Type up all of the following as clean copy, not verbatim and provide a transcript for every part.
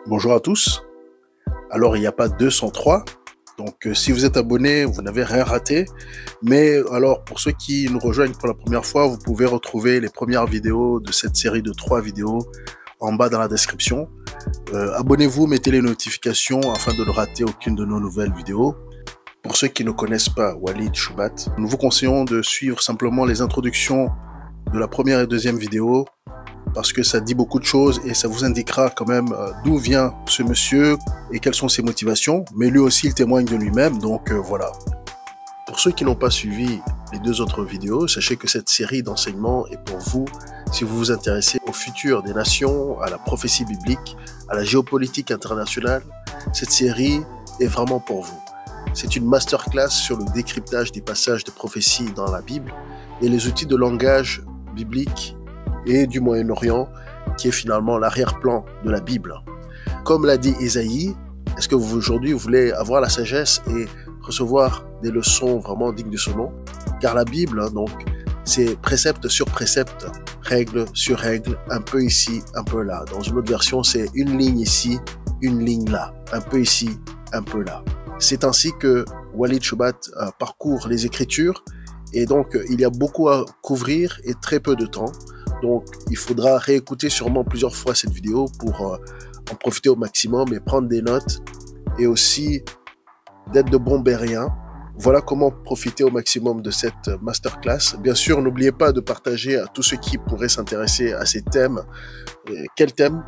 Bonjour à tous. Alors, il n'y a pas 203. Donc, si vous êtes abonné, vous n'avez rien raté. Mais alors, pour ceux qui nous rejoignent pour la première fois, vous pouvez retrouver les premières vidéos de cette série de 3 vidéos en bas dans la description. Abonnez-vous, mettez les notifications afin de ne rater aucune de nos nouvelles vidéos. Pour ceux qui ne connaissent pas Walid Shoebat, nous vous conseillons de suivre simplement les introductions de la première et deuxième vidéo parce que ça dit beaucoup de choses et ça vous indiquera quand même d'où vient ce monsieur et quelles sont ses motivations. Mais lui aussi, il témoigne de lui-même, donc voilà. Pour ceux qui n'ont pas suivi les 2 autres vidéos, sachez que cette série d'enseignements est pour vous si vous vous intéressez au futur des nations, à la prophétie biblique, à la géopolitique internationale. Cette série est vraiment pour vous. C'est une masterclass sur le décryptage des passages de prophétie dans la Bible et les outils de langage biblique et du Moyen-Orient, qui est finalement l'arrière-plan de la Bible. Comme l'a dit Ésaïe, est-ce que aujourd'hui vous voulez avoir la sagesse et recevoir des leçons vraiment dignes de ce nom? Car la Bible, donc, c'est précepte sur précepte, règle sur règle, un peu ici, un peu là. Dans une autre version, c'est une ligne ici, une ligne là, un peu ici, un peu là. C'est ainsi que Walid Shoebat parcourt les Écritures et donc il y a beaucoup à couvrir et très peu de temps. Donc il faudra réécouter sûrement plusieurs fois cette vidéo pour en profiter au maximum et prendre des notes et aussi d'être de bons Bériens. Voilà comment profiter au maximum de cette masterclass. Bien sûr, n'oubliez pas de partager à tous ceux qui pourraient s'intéresser à ces thèmes. Quels thèmes?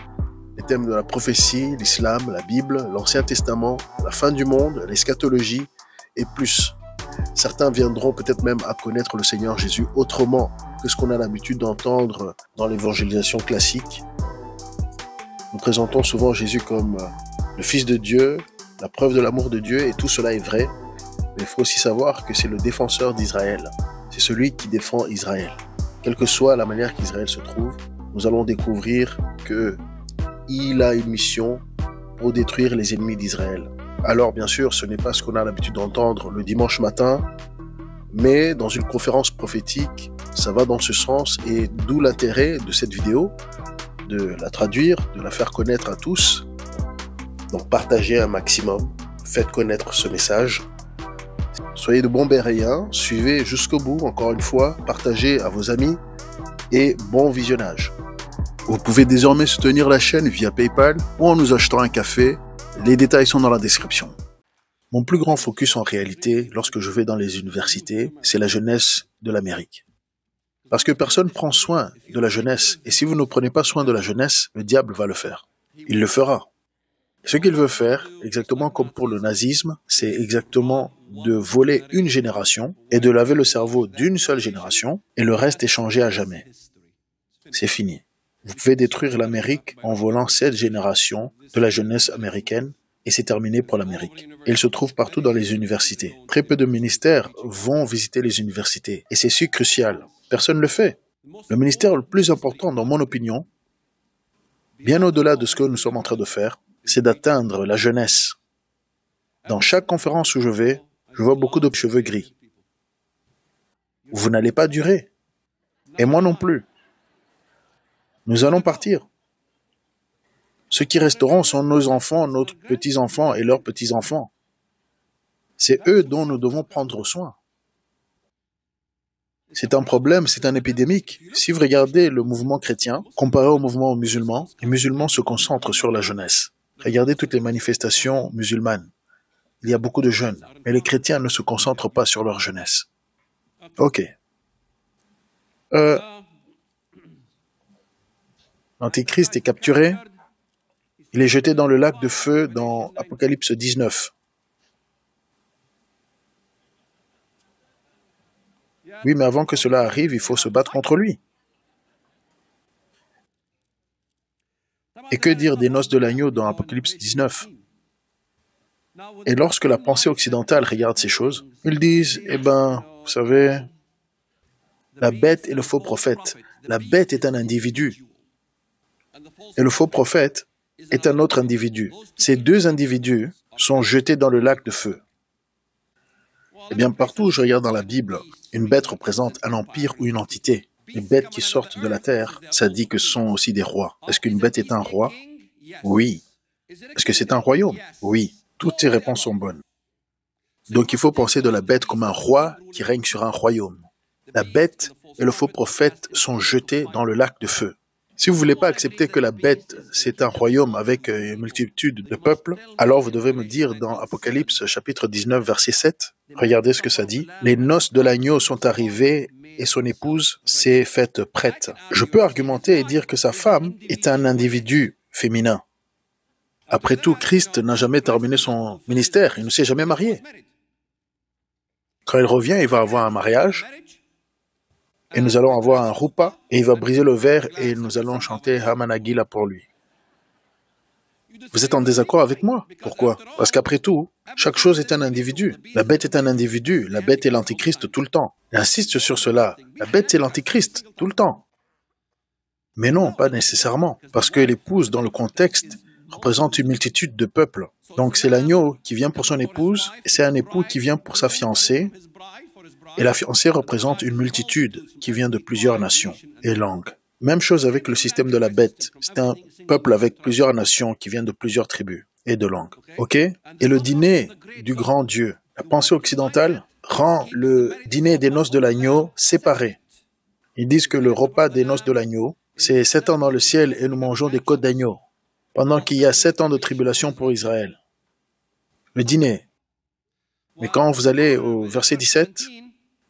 Les thèmes de la prophétie, l'islam, la Bible, l'Ancien Testament, la fin du monde, l'eschatologie et plus. Certains viendront peut-être même à connaître le Seigneur Jésus autrement que ce qu'on a l'habitude d'entendre dans l'évangélisation classique. Nous présentons souvent Jésus comme le Fils de Dieu, la preuve de l'amour de Dieu, et tout cela est vrai. Mais il faut aussi savoir que c'est le défenseur d'Israël. C'est celui qui défend Israël. Quelle que soit la manière qu'Israël se trouve, nous allons découvrir qu'il a une mission pour détruire les ennemis d'Israël. Alors bien sûr, ce n'est pas ce qu'on a l'habitude d'entendre le dimanche matin, mais dans une conférence prophétique, ça va dans ce sens et d'où l'intérêt de cette vidéo, de la traduire, de la faire connaître à tous. Donc partagez un maximum, faites connaître ce message. Soyez de bons Béréens, suivez jusqu'au bout, encore une fois, partagez à vos amis et bon visionnage. Vous pouvez désormais soutenir la chaîne via PayPal ou en nous achetant un café. Les détails sont dans la description. Mon plus grand focus en réalité, lorsque je vais dans les universités, c'est la jeunesse de l'Amérique. Parce que personne ne prend soin de la jeunesse. Et si vous ne prenez pas soin de la jeunesse, le diable va le faire. Il le fera. Ce qu'il veut faire, exactement comme pour le nazisme, c'est exactement de voler une génération et de laver le cerveau d'une seule génération et le reste est changé à jamais. C'est fini. Vous pouvez détruire l'Amérique en volant cette génération de la jeunesse américaine et c'est terminé pour l'Amérique. Il se trouve partout dans les universités. Très peu de ministères vont visiter les universités et c'est si crucial. Personne ne le fait. Le ministère le plus important, dans mon opinion, bien au-delà de ce que nous sommes en train de faire, c'est d'atteindre la jeunesse. Dans chaque conférence où je vais, je vois beaucoup de cheveux gris. Vous n'allez pas durer. Et moi non plus. Nous allons partir. Ceux qui resteront sont nos enfants, nos petits-enfants et leurs petits-enfants. C'est eux dont nous devons prendre soin. C'est un problème, c'est un épidémique. Si vous regardez le mouvement chrétien, comparé au mouvement musulman, les musulmans se concentrent sur la jeunesse. Regardez toutes les manifestations musulmanes. Il y a beaucoup de jeunes, mais les chrétiens ne se concentrent pas sur leur jeunesse. Ok. L'Antéchrist est capturé. Il est jeté dans le lac de feu dans Apocalypse 19. Oui, mais avant que cela arrive, il faut se battre contre lui. Et que dire des noces de l'agneau dans Apocalypse 19? Et lorsque la pensée occidentale regarde ces choses, ils disent, vous savez, la bête et le faux prophète. La bête est un individu. Et le faux prophète est un autre individu. Ces 2 individus sont jetés dans le lac de feu. Eh bien, partout où je regarde dans la Bible, une bête représente un empire ou une entité. Les bêtes qui sortent de la terre, ça dit que ce sont aussi des rois. Est-ce qu'une bête est un roi? Oui. Est-ce que c'est un royaume? Oui, toutes ces réponses sont bonnes. Donc il faut penser de la bête comme un roi qui règne sur un royaume. La bête et le faux prophète sont jetés dans le lac de feu. Si vous ne voulez pas accepter que la bête, c'est un royaume avec une multitude de peuples, alors vous devez me dire dans Apocalypse chapitre 19, verset 7, regardez ce que ça dit. Les noces de l'agneau sont arrivées et son épouse s'est faite prête. Je peux argumenter et dire que sa femme est un individu féminin. Après tout, Christ n'a jamais terminé son ministère, il ne s'est jamais marié. Quand il revient, il va avoir un mariage, et nous allons avoir un roupa, et il va briser le verre, et nous allons chanter Hamanagila pour lui. Vous êtes en désaccord avec moi? Pourquoi? Parce qu'après tout, chaque chose est un individu. La bête est un individu, la bête est l'antichrist tout le temps. J'insiste sur cela, la bête est l'antichrist tout le temps. Mais non, pas nécessairement, parce que l'épouse, dans le contexte, représente une multitude de peuples. Donc c'est l'agneau qui vient pour son épouse, et c'est un époux qui vient pour sa fiancée, et la fiancée représente une multitude qui vient de plusieurs nations et langues. Même chose avec le système de la bête. C'est un peuple avec plusieurs nations qui viennent de plusieurs tribus et de langues. Ok? Et le dîner du grand Dieu, la pensée occidentale, rend le dîner des noces de l'agneau séparé. Ils disent que le repas des noces de l'agneau, c'est 7 ans dans le ciel et nous mangeons des côtes d'agneau, pendant qu'il y a 7 ans de tribulation pour Israël. Le dîner. Mais quand vous allez au verset 17,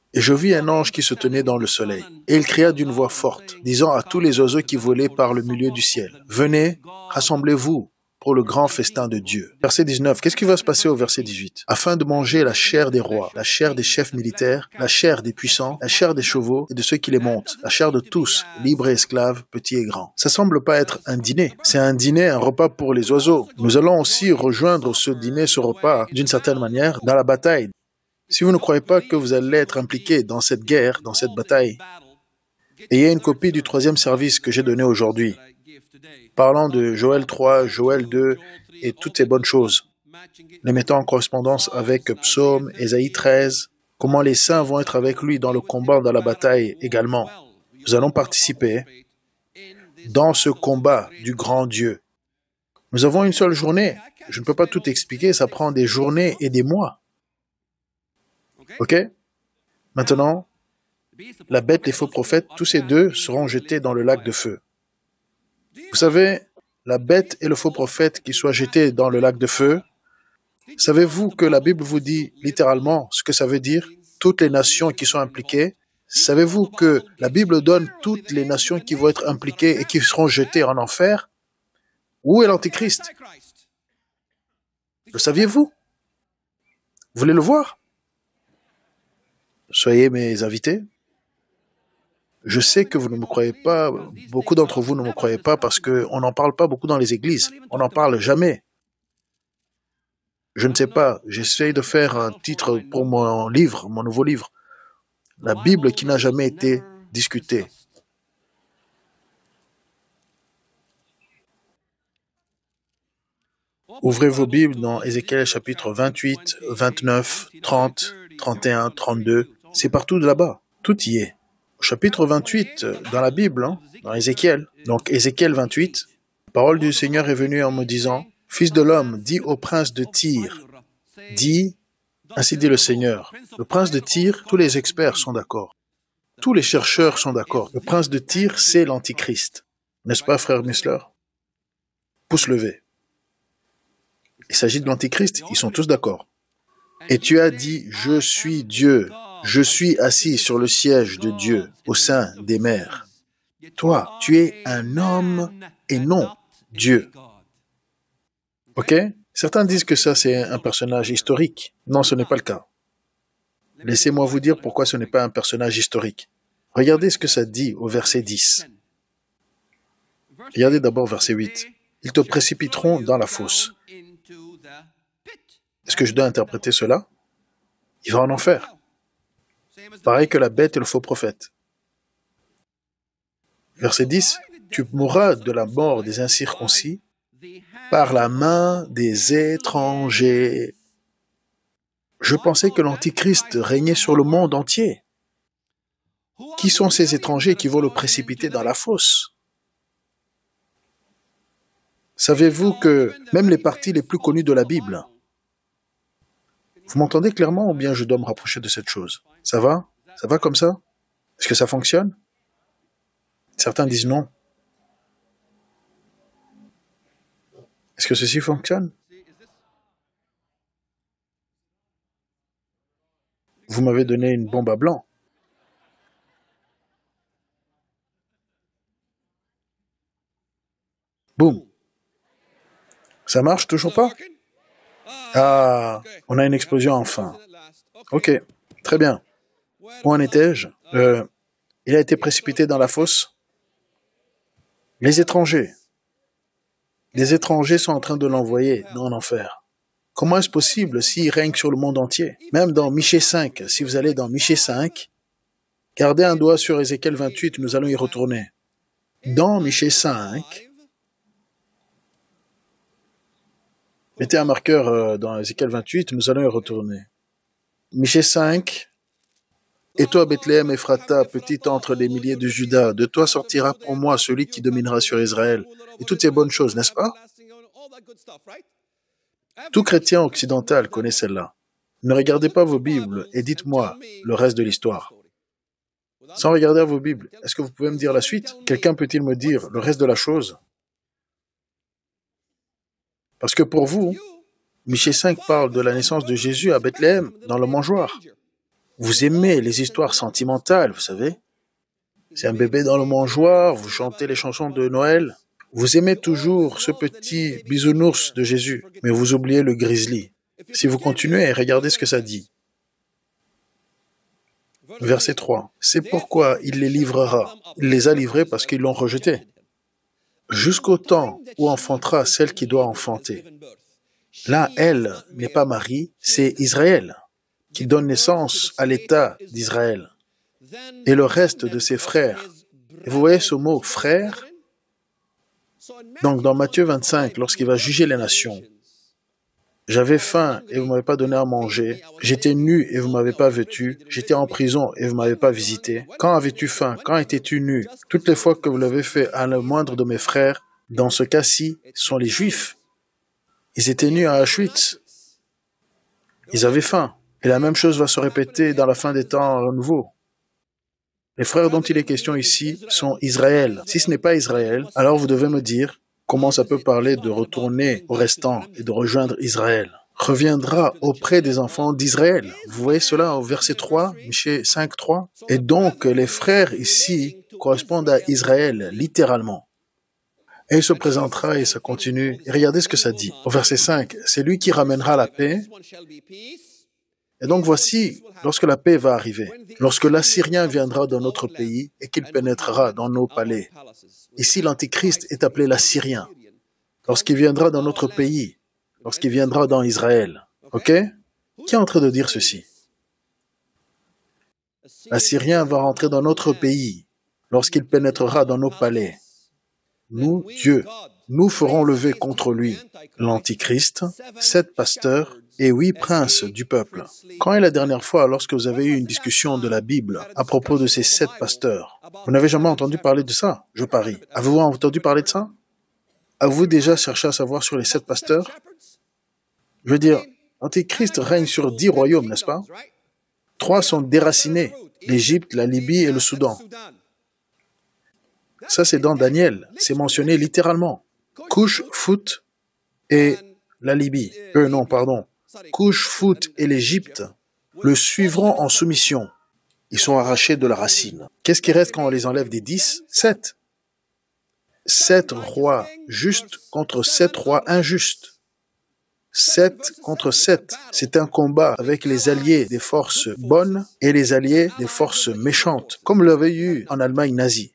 « Et je vis un ange qui se tenait dans le soleil, et il cria d'une voix forte, disant à tous les oiseaux qui volaient par le milieu du ciel, « Venez, rassemblez-vous pour le grand festin de Dieu. » Verset 19, qu'est-ce qui va se passer au verset 18? « Afin de manger la chair des rois, la chair des chefs militaires, la chair des puissants, la chair des chevaux et de ceux qui les montent, la chair de tous, libres et esclaves, petits et grands. » Ça semble pas être un dîner. C'est un dîner, un repas pour les oiseaux. Nous allons aussi rejoindre ce dîner, ce repas, d'une certaine manière, dans la bataille. Si vous ne croyez pas que vous allez être impliqué dans cette guerre, dans cette bataille, ayez une copie du 3e service que j'ai donné aujourd'hui, parlant de Joël 3, Joël 2 et toutes ces bonnes choses, les mettant en correspondance avec Psaume, Ésaïe 13, comment les saints vont être avec lui dans le combat, dans la bataille également. Nous allons participer dans ce combat du grand Dieu. Nous avons une seule journée. Je ne peux pas tout expliquer, ça prend des journées et des mois. Ok? Maintenant, la bête et les faux prophètes, tous ces deux seront jetés dans le lac de feu. Vous savez, la bête et le faux prophète qui soient jetés dans le lac de feu, savez-vous que la Bible vous dit littéralement ce que ça veut dire? Toutes les nations qui sont impliquées. Savez-vous que la Bible donne toutes les nations qui vont être impliquées et qui seront jetées en enfer? Où est l'Antichrist? Le saviez-vous? Vous voulez le voir? Soyez mes invités. Je sais que vous ne me croyez pas, beaucoup d'entre vous ne me croyez pas parce qu'on n'en parle pas beaucoup dans les églises. On n'en parle jamais. Je ne sais pas, j'essaie de faire un titre pour mon livre, mon nouveau livre. La Bible qui n'a jamais été discutée. Ouvrez vos Bibles dans Ézéchiel chapitre 28, 29, 30, 31, 32. C'est partout de là-bas. Tout y est. Au chapitre 28 dans la Bible, dans Ézéchiel. Donc Ézéchiel 28, la parole du Seigneur est venue en me disant, « Fils de l'homme, dis au prince de Tyr, dis, ainsi dit le Seigneur. » Le prince de Tyr, tous les experts sont d'accord. Tous les chercheurs sont d'accord. Le prince de Tyr, c'est l'Antichrist. N'est-ce pas, frère Missler? Pouce levé. Il s'agit de l'Antichrist, ils sont tous d'accord. Et tu as dit, je suis Dieu, je suis assis sur le siège de Dieu, au sein des mers. Toi, tu es un homme et non Dieu. Ok? Certains disent que ça, c'est un personnage historique. Non, ce n'est pas le cas. Laissez-moi vous dire pourquoi ce n'est pas un personnage historique. Regardez ce que ça dit au verset 10. Regardez d'abord verset 8. Ils te précipiteront dans la fosse. Est-ce que je dois interpréter cela? Il va en enfer. Pareil que la bête et le faux prophète. Verset 10. Tu mourras de la mort des incirconcis par la main des étrangers. Je pensais que l'Antichrist régnait sur le monde entier. Qui sont ces étrangers qui vont le précipiter dans la fosse? Savez-vous que même les parties les plus connues de la Bible, vous m'entendez clairement ou bien je dois me rapprocher de cette chose? Ça va? Ça va comme ça? Est-ce que ça fonctionne? Certains disent non. Est-ce que ceci fonctionne? Vous m'avez donné une bombe à blanc. Boum. Ça marche toujours pas? Ah, on a une explosion enfin. Ok, très bien. Où en étais-je? Il a été précipité dans la fosse. Les étrangers. Les étrangers sont en train de l'envoyer dans l'enfer. Comment est-ce possible s'il règne sur le monde entier? Même dans Michée 5, si vous allez dans Michée 5, gardez un doigt sur Ézéchiel 28, nous allons y retourner. Dans Michée 5, mettez un marqueur dans Ézéchiel 28, nous allons y retourner. Michée 5, et toi, Bethléem Ephrata, petite entre les milliers de Juda, de toi sortira pour moi celui qui dominera sur Israël. Et toutes ces bonnes choses, n'est-ce pas? Tout chrétien occidental connaît celle-là. Ne regardez pas vos Bibles et dites-moi le reste de l'histoire. Sans regarder vos Bibles, est-ce que vous pouvez me dire la suite? Quelqu'un peut-il me dire le reste de la chose? Parce que pour vous, Michée 5 parle de la naissance de Jésus à Bethléem, dans le mangeoire. Vous aimez les histoires sentimentales, vous savez. C'est un bébé dans le mangeoire, vous chantez les chansons de Noël. Vous aimez toujours ce petit bisounours de Jésus, mais vous oubliez le grizzly. Si vous continuez, regardez ce que ça dit. Verset 3. C'est pourquoi il les livrera. Il les a livrés parce qu'ils l'ont rejeté. Jusqu'au temps où enfantera celle qui doit enfanter. Là, elle n'est pas Marie, c'est Israël, qui donne naissance à l'État d'Israël. Et le reste de ses frères. Et vous voyez ce mot « frère » ? Donc, dans Matthieu 25, lorsqu'il va juger les nations, j'avais faim et vous ne m'avez pas donné à manger. J'étais nu et vous ne m'avez pas vêtu. J'étais en prison et vous ne m'avez pas visité. Quand avais-tu faim? Quand étais-tu nu? Toutes les fois que vous l'avez fait à le moindre de mes frères, dans ce cas-ci, sont les Juifs. Ils étaient nus à Auschwitz. Ils avaient faim. Et la même chose va se répéter dans la fin des temps nouveaux. Les frères dont il est question ici sont Israël. Si ce n'est pas Israël, alors vous devez me dire comment ça peut parler de retourner au restant et de rejoindre Israël. Reviendra auprès des enfants d'Israël. Vous voyez cela au verset 3, Michée 5, 3. Et donc, les frères ici correspondent à Israël, littéralement. Et il se présentera et ça continue. Et regardez ce que ça dit. Au verset 5, c'est lui qui ramènera la paix. Et donc voici, lorsque la paix va arriver, lorsque l'Assyrien viendra dans notre pays et qu'il pénétrera dans nos palais. Ici, l'Antichrist est appelé l'Assyrien. Lorsqu'il viendra dans notre pays, lorsqu'il viendra dans Israël. Ok? Qui est en train de dire ceci? L'Assyrien va rentrer dans notre pays lorsqu'il pénétrera dans nos palais. Nous, Dieu, nous ferons lever contre lui l'Antichrist, 7 pasteurs et 8 princes du peuple. Quand est la dernière fois lorsque vous avez eu une discussion de la Bible à propos de ces 7 pasteurs? Vous n'avez jamais entendu parler de ça, je parie. Avez-vous entendu parler de ça? Avez-vous déjà cherché à savoir sur les 7 pasteurs? Je veux dire, l'Antichrist règne sur 10 royaumes, n'est-ce pas? 3 sont déracinés, l'Égypte, la Libye et le Soudan. Ça, c'est dans Daniel. C'est mentionné littéralement. Couche, Fout et la Libye. Couche, Fout et l'Égypte le suivront en soumission. Ils sont arrachés de la racine. Qu'est-ce qui reste quand on les enlève des 10? 7. 7 rois justes contre 7 rois injustes. 7 contre 7. C'est un combat avec les alliés des forces bonnes et les alliés des forces méchantes, comme l'avait eu en Allemagne nazie.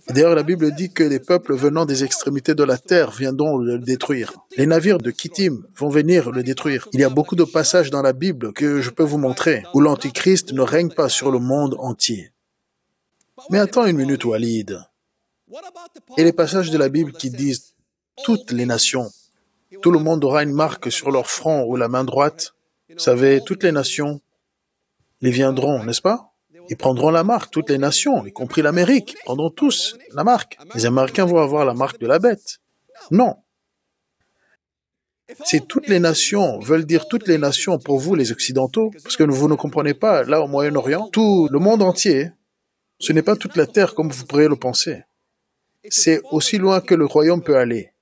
D'ailleurs, la Bible dit que les peuples venant des extrémités de la terre viendront le détruire. Les navires de Kittim vont venir le détruire. Il y a beaucoup de passages dans la Bible que je peux vous montrer où l'Antichrist ne règne pas sur le monde entier. Mais attends une minute, Walid. Et les passages de la Bible qui disent « toutes les nations », tout le monde aura une marque sur leur front ou la main droite. Vous savez, toutes les nations, ils viendront, n'est-ce pas? Ils prendront la marque, toutes les nations, y compris l'Amérique, prendront tous la marque. Les Américains vont avoir la marque de la bête. Non. Si toutes les nations veulent dire toutes les nations pour vous, les Occidentaux, parce que vous ne comprenez pas, là au Moyen-Orient, tout le monde entier, ce n'est pas toute la terre comme vous pourriez le penser. C'est aussi loin que le royaume peut aller.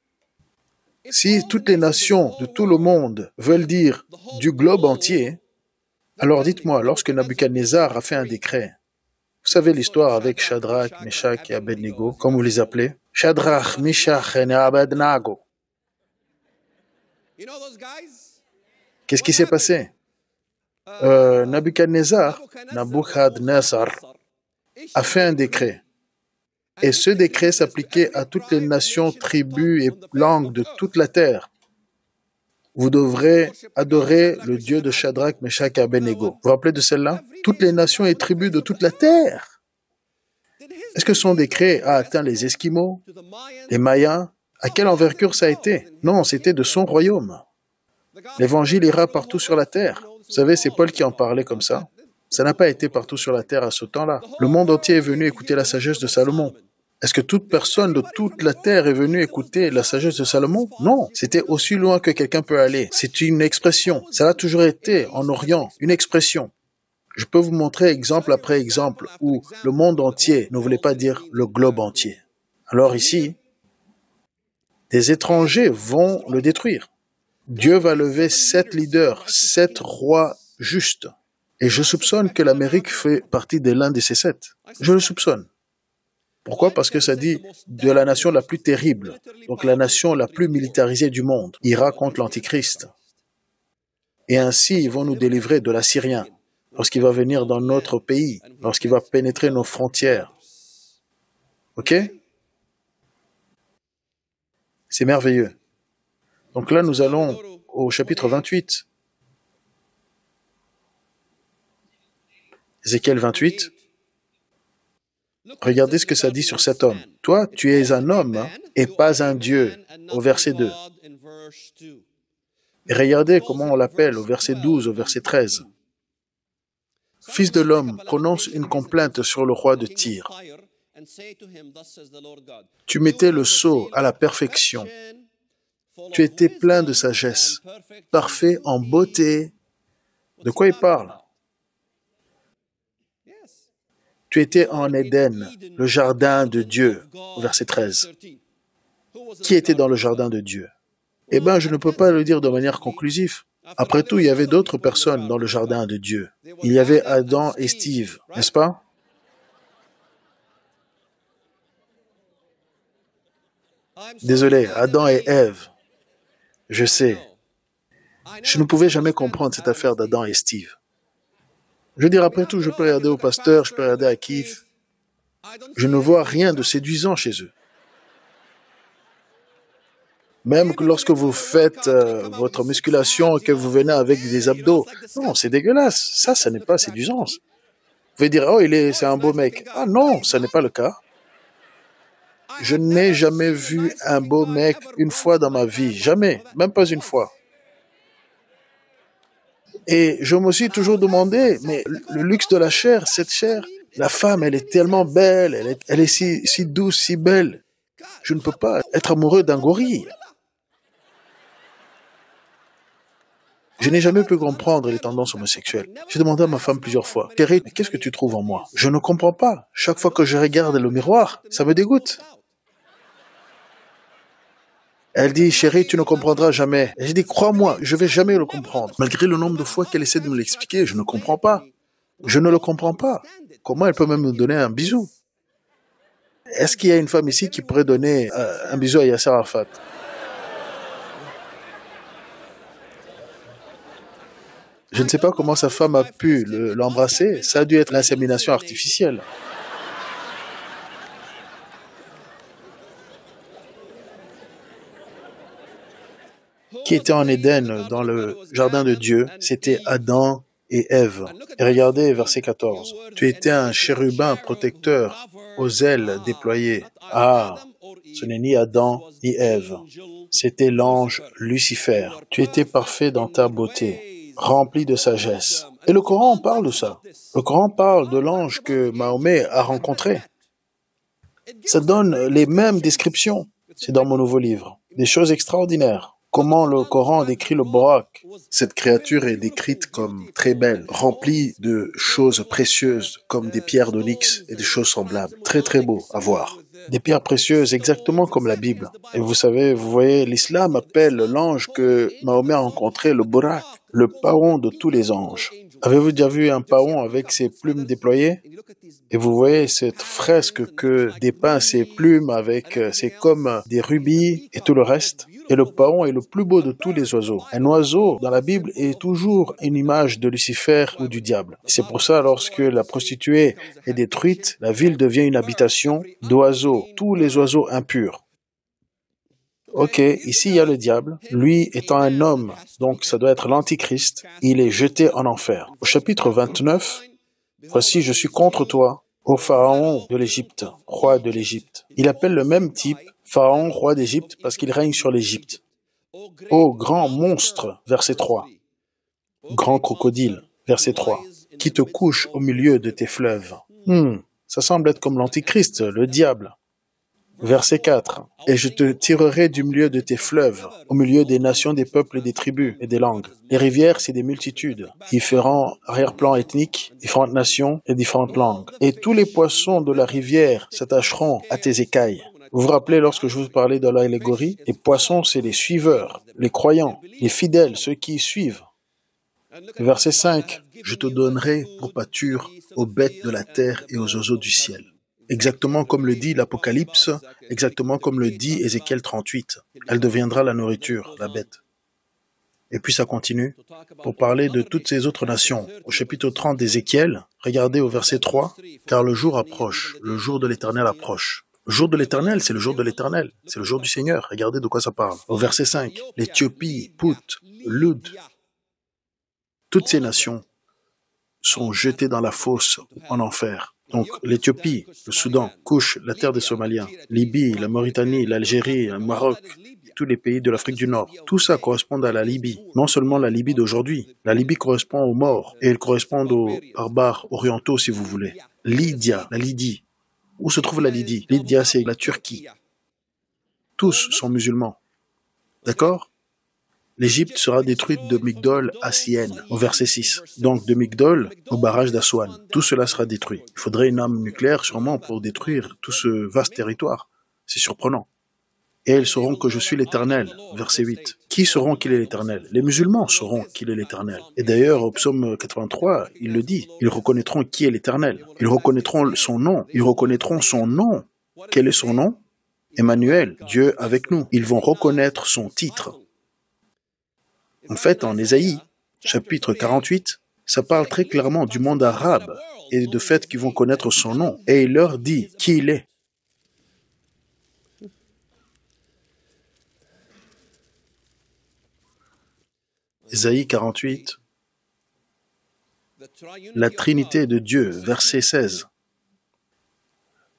Si toutes les nations de tout le monde veulent dire du globe entier, alors dites-moi, lorsque Nabuchodonosor a fait un décret, vous savez l'histoire avec Shadrach, Meshach et Abednego, comme vous les appelez? Shadrach, Meshach et Abednego. Qu'est-ce qui s'est passé? Nabuchodonosor a fait un décret. Et ce décret s'appliquait à toutes les nations, tribus et langues de toute la terre. Vous devrez adorer le Dieu de Shadrach, Meshach et Abednego. Vous vous rappelez de celle-là? Toutes les nations et tribus de toute la terre. Est-ce que son décret a atteint les Esquimaux, les Mayas? À quelle envergure ça a été? Non, c'était de son royaume. L'évangile ira partout sur la terre. Vous savez, c'est Paul qui en parlait comme ça. Ça n'a pas été partout sur la terre à ce temps-là. Le monde entier est venu écouter la sagesse de Salomon. Est-ce que toute personne de toute la terre est venue écouter la sagesse de Salomon? Non, c'était aussi loin que quelqu'un peut aller. C'est une expression. Ça a toujours été, en Orient, une expression. Je peux vous montrer exemple après exemple où le monde entier ne voulait pas dire le globe entier. Alors ici, des étrangers vont le détruire. Dieu va lever 7 leaders, 7 rois justes. Et je soupçonne que l'Amérique fait partie de l'un de ces 7. Je le soupçonne. Pourquoi? Parce que ça dit de la nation la plus terrible, donc la nation la plus militarisée du monde, ira contre l'Antichrist. Et ainsi, ils vont nous délivrer de l'Assyrien, lorsqu'il va venir dans notre pays, lorsqu'il va pénétrer nos frontières. OK? C'est merveilleux. Donc là, nous allons au chapitre 28. Ézéchiel 28. Regardez ce que ça dit sur cet homme. Toi, tu es un homme et pas un Dieu, au verset 2. Et regardez comment on l'appelle au verset 12, au verset 13. Fils de l'homme, prononce une complainte sur le roi de Tyr. Tu mettais le sceau à la perfection. Tu étais plein de sagesse, parfait en beauté. De quoi il parle? Tu étais en Éden, le jardin de Dieu, verset 13. Qui était dans le jardin de Dieu? Eh bien, je ne peux pas le dire de manière conclusive. Après tout, il y avait d'autres personnes dans le jardin de Dieu. Il y avait Adam et Steve, n'est-ce pas? Désolé, Adam et Ève. Je sais. Je ne pouvais jamais comprendre cette affaire d'Adam et Steve. Je veux dire, après tout, je peux regarder au pasteur, je peux regarder à Keith. Je ne vois rien de séduisant chez eux. Même que lorsque vous faites votre musculation et que vous venez avec des abdos. Non, c'est dégueulasse. Ça n'est pas séduisant. Vous pouvez dire, oh, c'est un beau mec. Ah non, ça n'est pas le cas. Je n'ai jamais vu un beau mec une fois dans ma vie. Jamais. Même pas une fois. Et je me suis toujours demandé, mais le luxe de la chair, cette chair, la femme, elle est tellement belle, elle est si douce, si belle. Je ne peux pas être amoureux d'un gorille. Je n'ai jamais pu comprendre les tendances homosexuelles. J'ai demandé à ma femme plusieurs fois, « Chérie, qu'est-ce que tu trouves en moi ?» Je ne comprends pas. Chaque fois que je regarde le miroir, ça me dégoûte. Elle dit, chérie, tu ne comprendras jamais. Et j'ai dit, crois-moi, je ne vais jamais le comprendre. Malgré le nombre de fois qu'elle essaie de me l'expliquer, je ne comprends pas. Je ne le comprends pas. Comment elle peut même me donner un bisou? Est-ce qu'il y a une femme ici qui pourrait donner un bisou à Yasser Arafat? Je ne sais pas comment sa femme a pu l'embrasser. Ça a dû être l'insémination artificielle. Qui était en Éden, dans le jardin de Dieu, c'était Adam et Ève. Et regardez verset 14. Tu étais un chérubin protecteur aux ailes déployées. Ah, ce n'est ni Adam ni Ève. C'était l'ange Lucifer. Tu étais parfait dans ta beauté, rempli de sagesse. Et le Coran parle de ça. Le Coran parle de l'ange que Mahomet a rencontré. Ça donne les mêmes descriptions. C'est dans mon nouveau livre. des choses extraordinaires. Comment le Coran décrit le Borak? Cette créature est décrite comme très belle, remplie de choses précieuses comme des pierres d'onyx et des choses semblables. Très très beau à voir. Des pierres précieuses exactement comme la Bible. Et vous savez, vous voyez, l'islam appelle l'ange que Mahomet a rencontré le Borak, le paon de tous les anges. Avez-vous déjà vu un paon avec ses plumes déployées? Et vous voyez cette fresque que dépeint ses plumes avec, c'est comme des rubis et tout le reste. Et le paon est le plus beau de tous les oiseaux. Un oiseau, dans la Bible, est toujours une image de Lucifer ou du diable. C'est pour ça, lorsque la prostituée est détruite, la ville devient une habitation d'oiseaux, tous les oiseaux impurs. Ok, ici il y a le diable, lui étant un homme, donc ça doit être l'antichrist, il est jeté en enfer. Au chapitre 29, voici, je suis contre toi, ô Pharaon de l'Égypte, roi de l'Égypte. Il appelle le même type, Pharaon, roi d'Égypte, parce qu'il règne sur l'Égypte. Ô grand monstre, verset 3. Grand crocodile, verset 3. Qui te couche au milieu de tes fleuves. Ça semble être comme l'antichrist, le diable. Verset 4. Et je te tirerai du milieu de tes fleuves, au milieu des nations, des peuples, des tribus et des langues. Les rivières, c'est des multitudes, différents arrière-plans ethniques, différentes nations et différentes langues. Et tous les poissons de la rivière s'attacheront à tes écailles. Vous vous rappelez lorsque je vous parlais de l'allégorie? Les poissons, c'est les suiveurs, les croyants, les fidèles, ceux qui suivent. Verset 5. Je te donnerai pour pâture aux bêtes de la terre et aux oiseaux du ciel. Exactement comme le dit l'Apocalypse, exactement comme le dit Ézéchiel 38. Elle deviendra la nourriture, la bête. Et puis ça continue pour parler de toutes ces autres nations. Au chapitre 30 d'Ézéchiel, regardez au verset 3, « Car le jour approche, le jour de l'Éternel approche. » Le jour de l'Éternel, c'est le jour de l'Éternel, c'est le jour du Seigneur. Regardez de quoi ça parle. Au verset 5, l'Éthiopie, Pout, Lud, toutes ces nations sont jetées dans la fosse en enfer. Donc l'Éthiopie, le Soudan, Couche, la terre des Somaliens, Libye, la Mauritanie, l'Algérie, le Maroc, tous les pays de l'Afrique du Nord. Tout ça correspond à la Libye. Non seulement la Libye d'aujourd'hui. La Libye correspond aux morts et elle correspond aux barbares orientaux, si vous voulez. Lydia, la Lydie. Où se trouve la Lydie? Lydia, c'est la Turquie. Tous sont musulmans. D'accord? L'Égypte sera détruite de Migdol à Syène, au verset 6. Donc de Migdol au barrage d'Aswan. Tout cela sera détruit. Il faudrait une arme nucléaire sûrement pour détruire tout ce vaste territoire. C'est surprenant. Et ils sauront que je suis l'Éternel, verset 8. Qui sauront qu'il est l'Éternel? Les musulmans sauront qu'il est l'Éternel. Et d'ailleurs, au psaume 83, il le dit. Ils reconnaîtront qui est l'Éternel. Ils reconnaîtront son nom. Ils reconnaîtront son nom. Quel est son nom? Emmanuel, Dieu avec nous. Ils vont reconnaître son titre. En fait, en Ésaïe, chapitre 48, ça parle très clairement du monde arabe et de fait qu'ils vont connaître son nom. Et il leur dit qui il est. Ésaïe 48, la Trinité de Dieu, verset 16.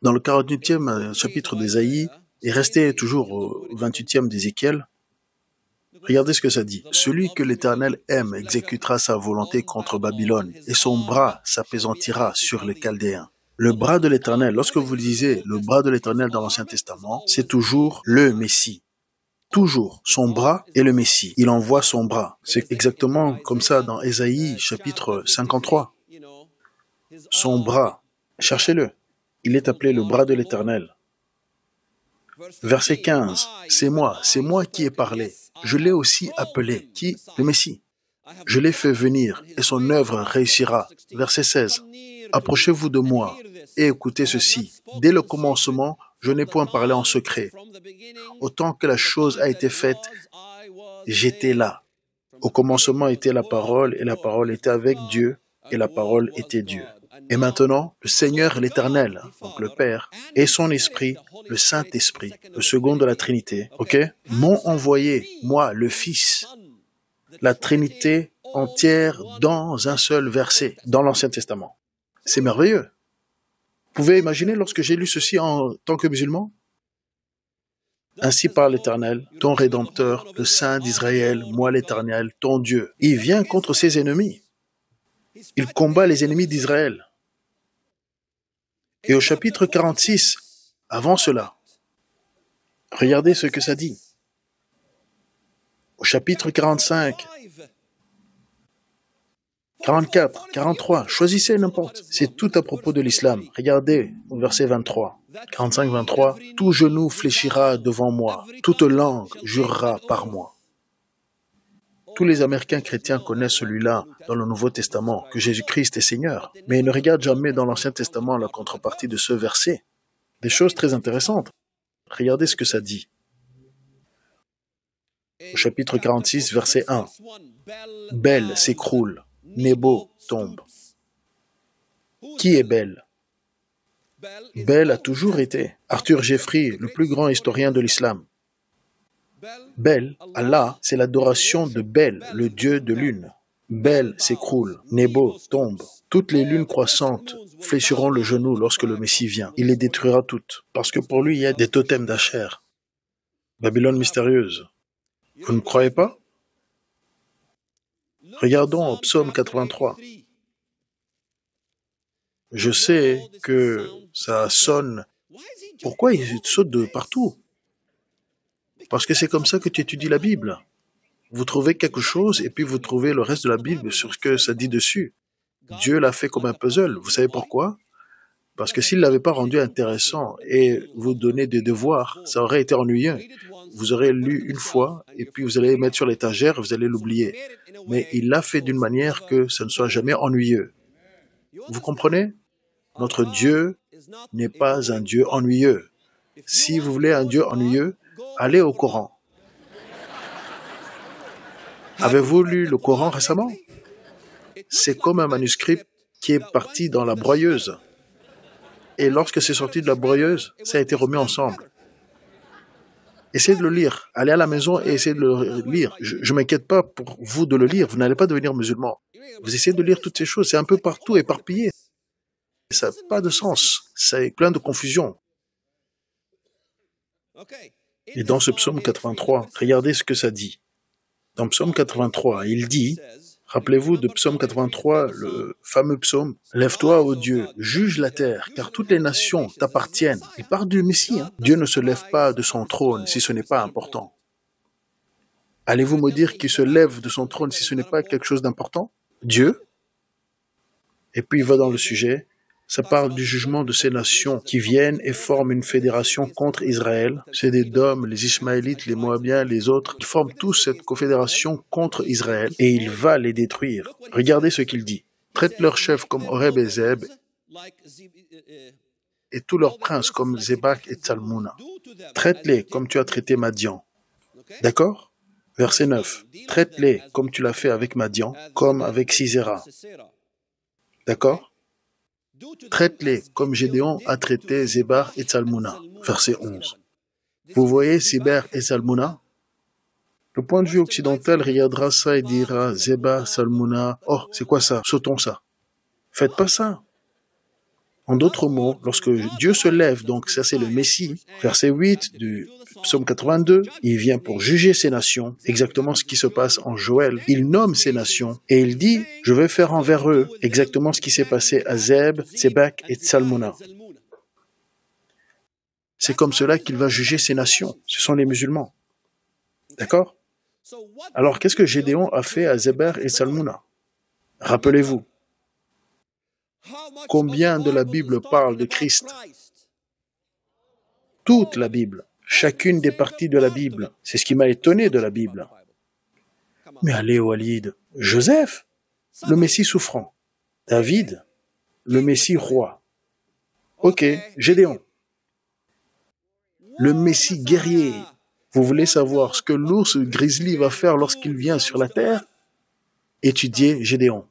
Dans le 48e chapitre d'Ésaïe, et resté toujours au 28e d'Ézéchiel, regardez ce que ça dit. Celui que l'Éternel aime exécutera sa volonté contre Babylone, et son bras s'apaisantira sur les Chaldéens. Le bras de l'Éternel, lorsque vous lisez le bras de l'Éternel dans l'Ancien Testament, c'est toujours le Messie. Toujours, son bras est le Messie. Il envoie son bras. C'est exactement comme ça dans Ésaïe, chapitre 53. Son bras, cherchez-le. Il est appelé le bras de l'Éternel. Verset 15. C'est moi qui ai parlé. Je l'ai aussi appelé. Qui? Le Messie. Je l'ai fait venir et son œuvre réussira. Verset 16. Approchez-vous de moi et écoutez ceci. Dès le commencement, je n'ai point parlé en secret. Autant que la chose a été faite, j'étais là. Au commencement était la parole, et la parole était avec Dieu, et la parole était Dieu. Et maintenant, le Seigneur l'Éternel, donc le Père, et son Esprit, le Saint-Esprit, le second de la Trinité, m'ont envoyé, moi, le Fils, la Trinité entière dans un seul verset, dans l'Ancien Testament. C'est merveilleux. Vous pouvez imaginer lorsque j'ai lu ceci en tant que musulman? Ainsi parle l'Éternel, ton Rédempteur, le Saint d'Israël, moi l'Éternel, ton Dieu. Il vient contre ses ennemis. Il combat les ennemis d'Israël. Et au chapitre 46, avant cela, regardez ce que ça dit. chapitre 45, 44, 43, choisissez n'importe. C'est tout à propos de l'islam. Regardez au verset 23. 45, 23. Tout genou fléchira devant moi, toute langue jurera par moi. Tous les Américains chrétiens connaissent celui-là dans le Nouveau Testament, que Jésus-Christ est Seigneur. Mais ils ne regardent jamais dans l'Ancien Testament la contrepartie de ce verset. Des choses très intéressantes. Regardez ce que ça dit. Au chapitre 46, verset 1. Bel s'écroule, Nebo tombe. Qui est Bel? Bel a toujours été Arthur Jeffrey, le plus grand historien de l'islam. Bel, Allah, c'est l'adoration de Bel, le dieu de lune. Bel s'écroule, Nebo tombe. Toutes les lunes croissantes fléchiront le genou lorsque le Messie vient. Il les détruira toutes, parce que pour lui, il y a des totems d'Asher. Babylone mystérieuse. Vous ne croyez pas? Regardons au psaume 83. Je sais que ça sonne. Pourquoi il saute de partout? Parce que c'est comme ça que tu étudies la Bible. Vous trouvez quelque chose et puis vous trouvez le reste de la Bible sur ce que ça dit dessus. Dieu l'a fait comme un puzzle. Vous savez pourquoi? Parce que s'il ne l'avait pas rendu intéressant et vous donner des devoirs, ça aurait été ennuyeux. Vous aurez lu une fois et puis vous allez le mettre sur l'étagère et vous allez l'oublier. Mais il l'a fait d'une manière que ça ne soit jamais ennuyeux. Vous comprenez? Notre Dieu n'est pas un Dieu ennuyeux. Si vous voulez un Dieu ennuyeux, allez au Coran. Avez-vous lu le Coran récemment? C'est comme un manuscrit qui est parti dans la broyeuse. Et lorsque c'est sorti de la broyeuse, ça a été remis ensemble. Essayez de le lire. Allez à la maison et essayez de le lire. Je ne m'inquiète pas pour vous de le lire. Vous n'allez pas devenir musulman. Vous essayez de lire toutes ces choses. C'est un peu partout éparpillé. Ça n'a pas de sens. C'est plein de confusion. Et dans ce psaume 83, regardez ce que ça dit. Dans psaume 83, il dit, rappelez-vous de psaume 83, le fameux psaume, « Lève-toi, ô Dieu, juge la terre, car toutes les nations t'appartiennent. » Il parle du Messie. Dieu ne se lève pas de son trône si ce n'est pas important. Allez-vous me dire qu'il se lève de son trône si ce n'est pas quelque chose d'important? Dieu. Et puis il va dans le sujet. Ça parle du jugement de ces nations qui viennent et forment une fédération contre Israël. C'est des Dômes, les Ismaélites, les Moabiens, les autres. Ils forment tous cette confédération contre Israël et il va les détruire. Regardez ce qu'il dit. Traite leurs chefs comme Horeb et Zeb et tous leurs princes comme Zébak et Tsalmouna. Traite-les comme tu as traité Madian. D'accord? Verset 9. Traite-les comme tu l'as fait avec Madian, comme avec Sisera. D'accord? Traite-les comme Gédéon a traité Zébar et Tsalmouna. Verset 11. Vous voyez Zébar et Tsalmouna? Le point de vue occidental regardera ça et dira Zébar, Tsalmouna, oh, c'est quoi ça? Sautons ça. Faites pas ça. En d'autres mots, lorsque Dieu se lève, donc ça c'est le Messie, verset 8 du psaume 82, il vient pour juger ces nations, exactement ce qui se passe en Joël. Il nomme ces nations et il dit, je vais faire envers eux exactement ce qui s'est passé à Zeb, Zébak et Tsalmouna. C'est comme cela qu'il va juger ces nations. Ce sont les musulmans. D'accord? Alors qu'est-ce que Gédéon a fait à Zébar et Tsalmouna? Rappelez-vous. Combien de la Bible parle de Christ? Toute la Bible, chacune des parties de la Bible. C'est ce qui m'a étonné de la Bible. Mais allez, Walid, Joseph, le Messie souffrant. David, le Messie roi. Ok, Gédéon, le Messie guerrier. Vous voulez savoir ce que l'ours grizzly va faire lorsqu'il vient sur la terre? Étudiez Gédéon.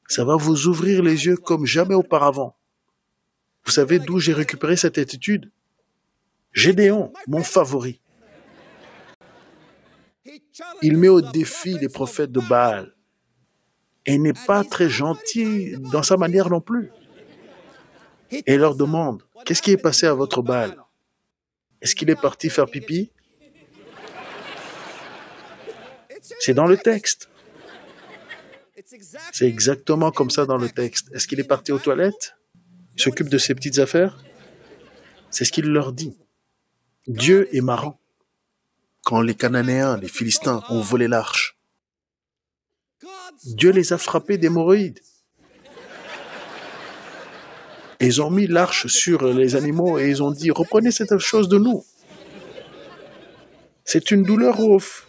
Ça va vous ouvrir les yeux comme jamais auparavant. Vous savez d'où j'ai récupéré cette attitude? Gédéon, mon favori. Il met au défi les prophètes de Baal. Et n'est pas très gentil dans sa manière non plus. Et il leur demande, qu'est-ce qui est passé à votre Baal? Est-ce qu'il est parti faire pipi? C'est dans le texte. C'est exactement comme ça dans le texte. Est-ce qu'il est parti aux toilettes? Il s'occupe de ses petites affaires? C'est ce qu'il leur dit. Dieu est marrant. quand les Cananéens, les Philistins ont volé l'arche. Dieu les a frappés d'hémorroïdes. Et ils ont mis l'arche sur les animaux et ils ont dit « Reprenez cette chose de nous. C'est une douleur ouf. »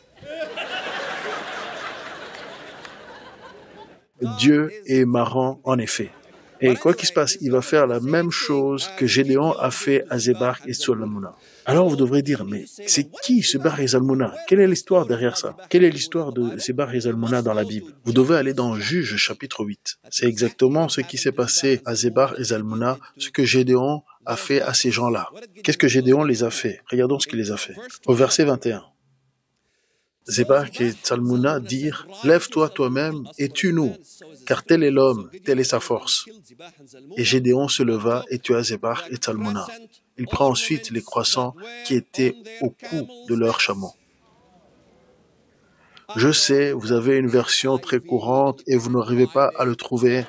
Dieu est marrant en effet. Et quoi qu'il se passe, il va faire la même chose que Gédéon a fait à Zébar et Salmouna. Alors vous devrez dire, mais c'est qui Zébar et Salmouna? Quelle est l'histoire derrière ça? Quelle est l'histoire de Zébar et Salmouna dans la Bible? Vous devez aller dans Juge chapitre 8. C'est exactement ce qui s'est passé à Zébar et Salmouna, ce que Gédéon a fait à ces gens-là. Qu'est-ce que Gédéon les a fait? Regardons ce qu'il les a fait. Au verset 21. Zébar et Salmouna dirent « Lève-toi toi-même et tue-nous, car tel est l'homme, telle est sa force. » Et Gédéon se leva et tua Zébar et Salmouna. Il prend ensuite les croissants qui étaient au cou de leurs chameaux. Je sais, vous avez une version très courante et vous n'arrivez pas à le trouver.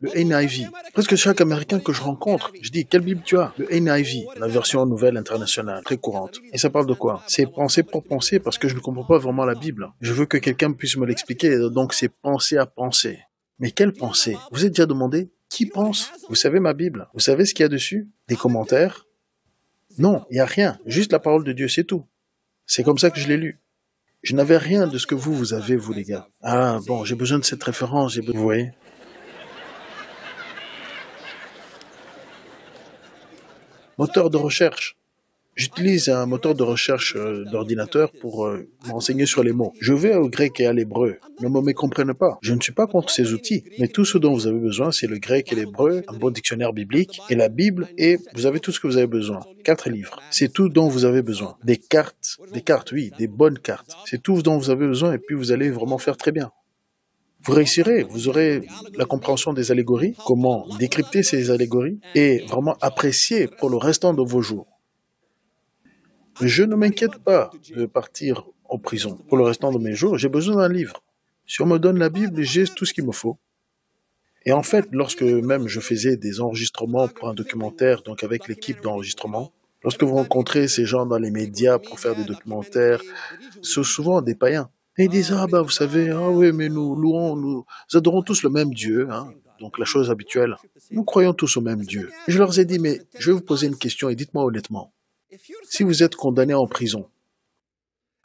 Le NIV. Presque chaque Américain que je rencontre, je dis, quelle Bible tu as? Le NIV, la version nouvelle internationale, très courante. Et ça parle de quoi? C'est penser pour penser parce que je ne comprends pas vraiment la Bible. Je veux que quelqu'un puisse me l'expliquer, donc c'est penser à penser. Mais quelle pensée? Vous êtes déjà demandé, qui pense? Vous savez ma Bible? Vous savez ce qu'il y a dessus? Des commentaires? Non, il n'y a rien. Juste la parole de Dieu, c'est tout. C'est comme ça que je l'ai lu. Je n'avais rien de ce que vous avez, vous les gars. Ah bon, j'ai besoin de cette référence, vous voyez? Moteur de recherche. J'utilise un moteur de recherche d'ordinateur pour m'enseigner sur les mots. Je vais au grec et à l'hébreu. Ne me mécomprenez pas. Je ne suis pas contre ces outils, mais tout ce dont vous avez besoin, c'est le grec et l'hébreu, un bon dictionnaire biblique et la Bible, et vous avez tout ce que vous avez besoin. 4 livres. C'est tout dont vous avez besoin. Des cartes, oui, des bonnes cartes. C'est tout dont vous avez besoin et puis vous allez vraiment faire très bien. Vous réussirez, vous aurez la compréhension des allégories, comment décrypter ces allégories et vraiment apprécier pour le restant de vos jours. Je ne m'inquiète pas de partir en prison pour le restant de mes jours, j'ai besoin d'un livre. Si on me donne la Bible, j'ai tout ce qu'il me faut. Et en fait, lorsque même je faisais des enregistrements pour un documentaire, donc avec l'équipe d'enregistrement, lorsque vous rencontrez ces gens dans les médias pour faire des documentaires, c'est souvent des païens. Et ils disent, ah ben vous savez, ah oui, mais nous adorons tous le même Dieu, hein. Donc la chose habituelle. Nous croyons tous au même Dieu. Et je leur ai dit, mais je vais vous poser une question et dites-moi honnêtement. Si vous êtes condamné en prison,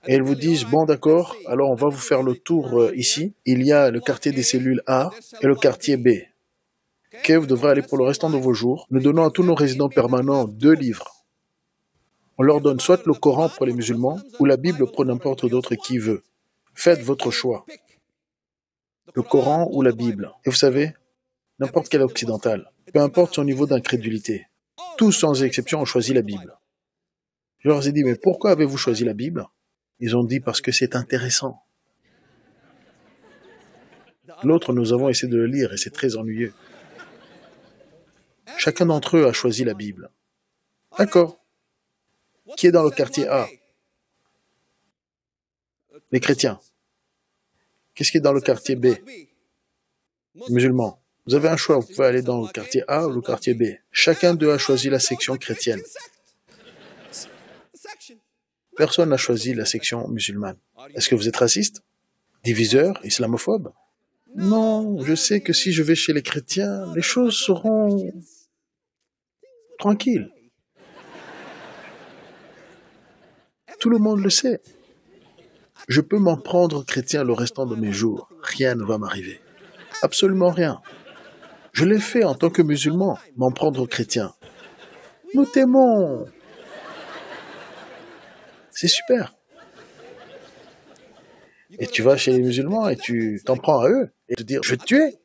et ils vous disent, bon d'accord, alors on va vous faire le tour ici, il y a le quartier des cellules A et le quartier B. Ok, vous devrez aller pour le restant de vos jours. Nous donnons à tous nos résidents permanents 2 livres. On leur donne soit le Coran pour les musulmans, ou la Bible pour n'importe d'autre qui veut. Faites votre choix. Le Coran ou la Bible. Et vous savez, n'importe quel occidental, peu importe son niveau d'incrédulité, tous sans exception ont choisi la Bible. Je leur ai dit, mais pourquoi avez-vous choisi la Bible? Ils ont dit, parce que c'est intéressant. L'autre, nous avons essayé de le lire et c'est très ennuyeux. Chacun d'entre eux a choisi la Bible. D'accord. Qui est dans le quartier A? Les chrétiens. Qu'est-ce qui est dans le quartier B? Les musulmans. Vous avez un choix, vous pouvez aller dans le quartier A ou le quartier B. Chacun d'eux a choisi la section chrétienne. Personne n'a choisi la section musulmane. Est-ce que vous êtes raciste? Diviseur? Islamophobe? Non, je sais que si je vais chez les chrétiens, les choses seront tranquilles. Tout le monde le sait. Je peux m'en prendre chrétien le restant de mes jours. Rien ne va m'arriver. Absolument rien. Je l'ai fait en tant que musulman, m'en prendre chrétien. Nous t'aimons. C'est super. Et tu vas chez les musulmans et tu t'en prends à eux et te dire, je vais te tuer.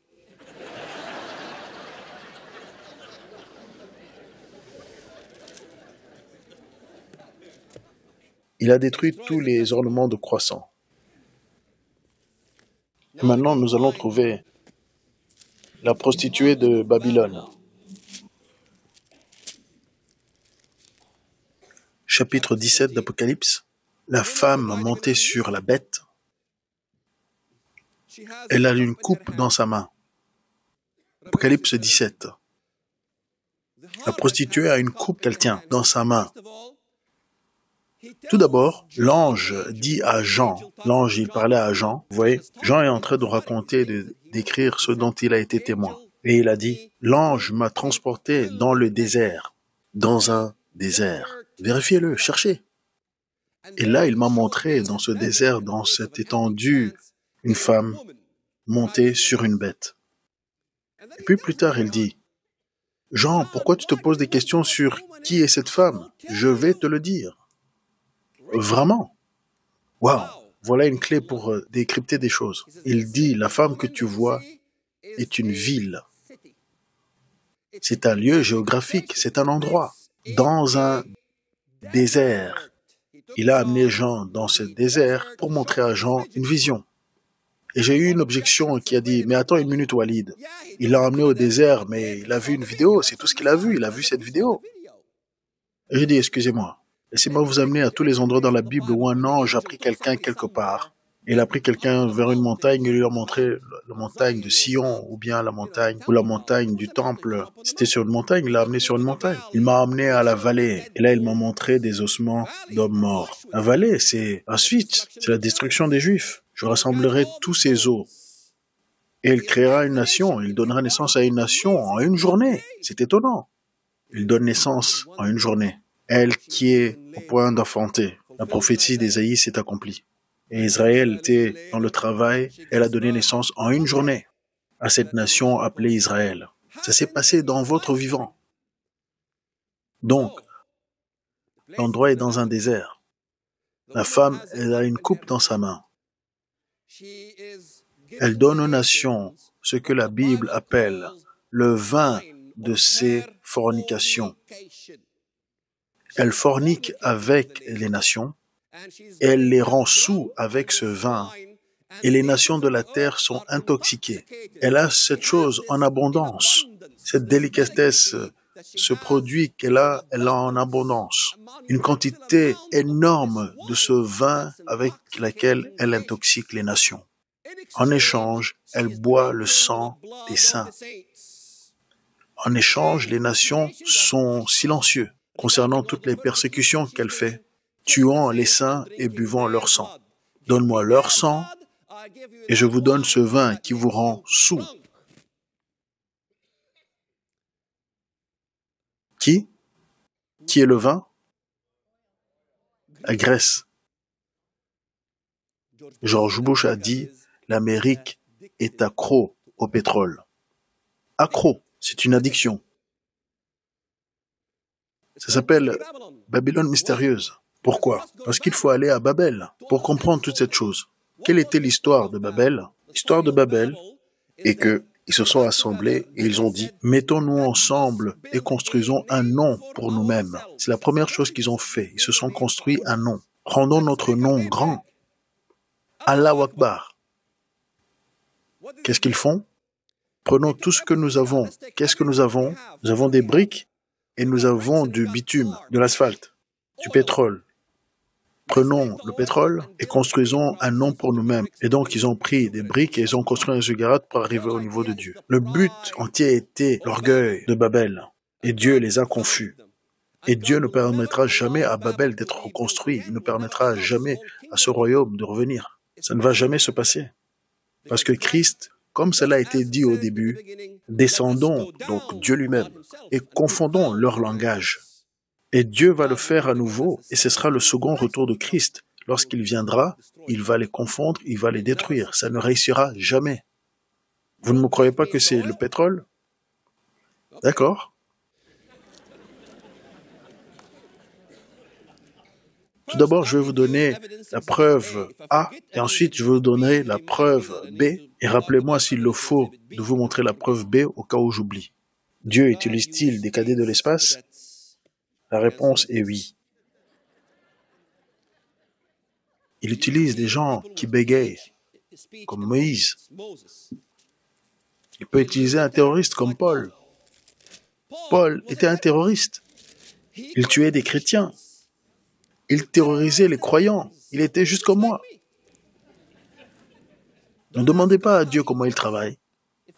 Il a détruit tous les ornements de croissant. Et maintenant, nous allons trouver la prostituée de Babylone. Chapitre 17 d'Apocalypse. La femme montée sur la bête. Elle a une coupe dans sa main. Apocalypse 17. La prostituée a une coupe qu'elle tient dans sa main. Tout d'abord, l'ange dit à Jean, l'ange il parlait à Jean, vous voyez, Jean est en train de raconter, d'écrire ce dont il a été témoin. Et il a dit, l'ange m'a transporté dans le désert, dans un désert. Vérifiez-le, cherchez. Et là, il m'a montré dans ce désert, dans cette étendue, une femme montée sur une bête. Et puis plus tard, il dit, Jean, pourquoi tu te poses des questions sur qui est cette femme? Je vais te le dire. Vraiment? Waouh! Voilà une clé pour décrypter des choses. Il dit, la femme que tu vois est une ville. C'est un lieu géographique, c'est un endroit, dans un désert. Il a amené Jean dans ce désert pour montrer à Jean une vision. Et j'ai eu une objection qui a dit, mais attends une minute Walid, il l'a amené au désert, mais il a vu une vidéo, c'est tout ce qu'il a vu cette vidéo. Et j'ai dit, excusez-moi, laissez-moi vous amener à tous les endroits dans la Bible où un ange a pris quelqu'un quelque part. Il a pris quelqu'un vers une montagne et lui a montré la montagne de Sion ou bien la montagne ou la montagne du temple. C'était sur une montagne, il l'a amené sur une montagne. Il m'a amené à la vallée et là il m'a montré des ossements d'hommes morts. La vallée, c'est la suite, c'est la destruction des Juifs. Je rassemblerai tous ces os et il créera une nation. Il donnera naissance à une nation en une journée. C'est étonnant. Il donne naissance en une journée. Elle qui est au point d'enfanter. La prophétie d'Ésaïe s'est accomplie. Et Israël était dans le travail, elle a donné naissance en une journée à cette nation appelée Israël. Ça s'est passé dans votre vivant. Donc, l'endroit est dans un désert. La femme, elle a une coupe dans sa main. Elle donne aux nations ce que la Bible appelle le vin de ses fornications. Elle fornique avec les nations. Elle les rend saouls avec ce vin et les nations de la terre sont intoxiquées. Elle a cette chose en abondance. Cette délicatesse, ce produit qu'elle a, elle a en abondance. Une quantité énorme de ce vin avec laquelle elle intoxique les nations. En échange, elle boit le sang des saints. En échange, les nations sont silencieuses concernant toutes les persécutions qu'elle fait, tuant les saints et buvant leur sang. Donne-moi leur sang et je vous donne ce vin qui vous rend saoul. Qui est le vin? La Grèce. George Bush a dit, l'Amérique est accro au pétrole. Accro, c'est une addiction. Ça s'appelle Babylone mystérieuse. Pourquoi? Parce qu'il faut aller à Babel pour comprendre toute cette chose. Quelle était l'histoire de Babel? L'histoire de Babel est que ils se sont assemblés et ils ont dit, mettons-nous ensemble et construisons un nom pour nous-mêmes. C'est la première chose qu'ils ont fait. Ils se sont construits un nom. Rendons notre nom grand. Allahu Akbar. Qu'est-ce qu'ils font? Prenons tout ce que nous avons. Qu'est-ce que nous avons? Nous avons des briques et nous avons du bitume, de l'asphalte, du pétrole. Prenons le pétrole et construisons un nom pour nous-mêmes. Et donc, ils ont pris des briques et ils ont construit un ziggurat pour arriver au niveau de Dieu. Le but entier était l'orgueil de Babel. Et Dieu les a confus. Et Dieu ne permettra jamais à Babel d'être reconstruit. Il ne permettra jamais à ce royaume de revenir. Ça ne va jamais se passer. Parce que Christ, comme cela a été dit au début, descendons, donc Dieu lui-même, et confondons leur langage. Et Dieu va le faire à nouveau, et ce sera le second retour de Christ. Lorsqu'il viendra, il va les confondre, il va les détruire. Ça ne réussira jamais. Vous ne me croyez pas que c'est le pétrole? D'accord. Tout d'abord, je vais vous donner la preuve A, et ensuite je vais vous donner la preuve B, et rappelez-moi s'il le faut de vous montrer la preuve B au cas où j'oublie. Dieu utilise-t-il des cadets de l'espace? La réponse est oui. Il utilise des gens qui bégayent, comme Moïse. Il peut utiliser un terroriste comme Paul. Paul était un terroriste. Il tuait des chrétiens. Il terrorisait les croyants. Il était juste comme moi. Ne demandez pas à Dieu comment il travaille.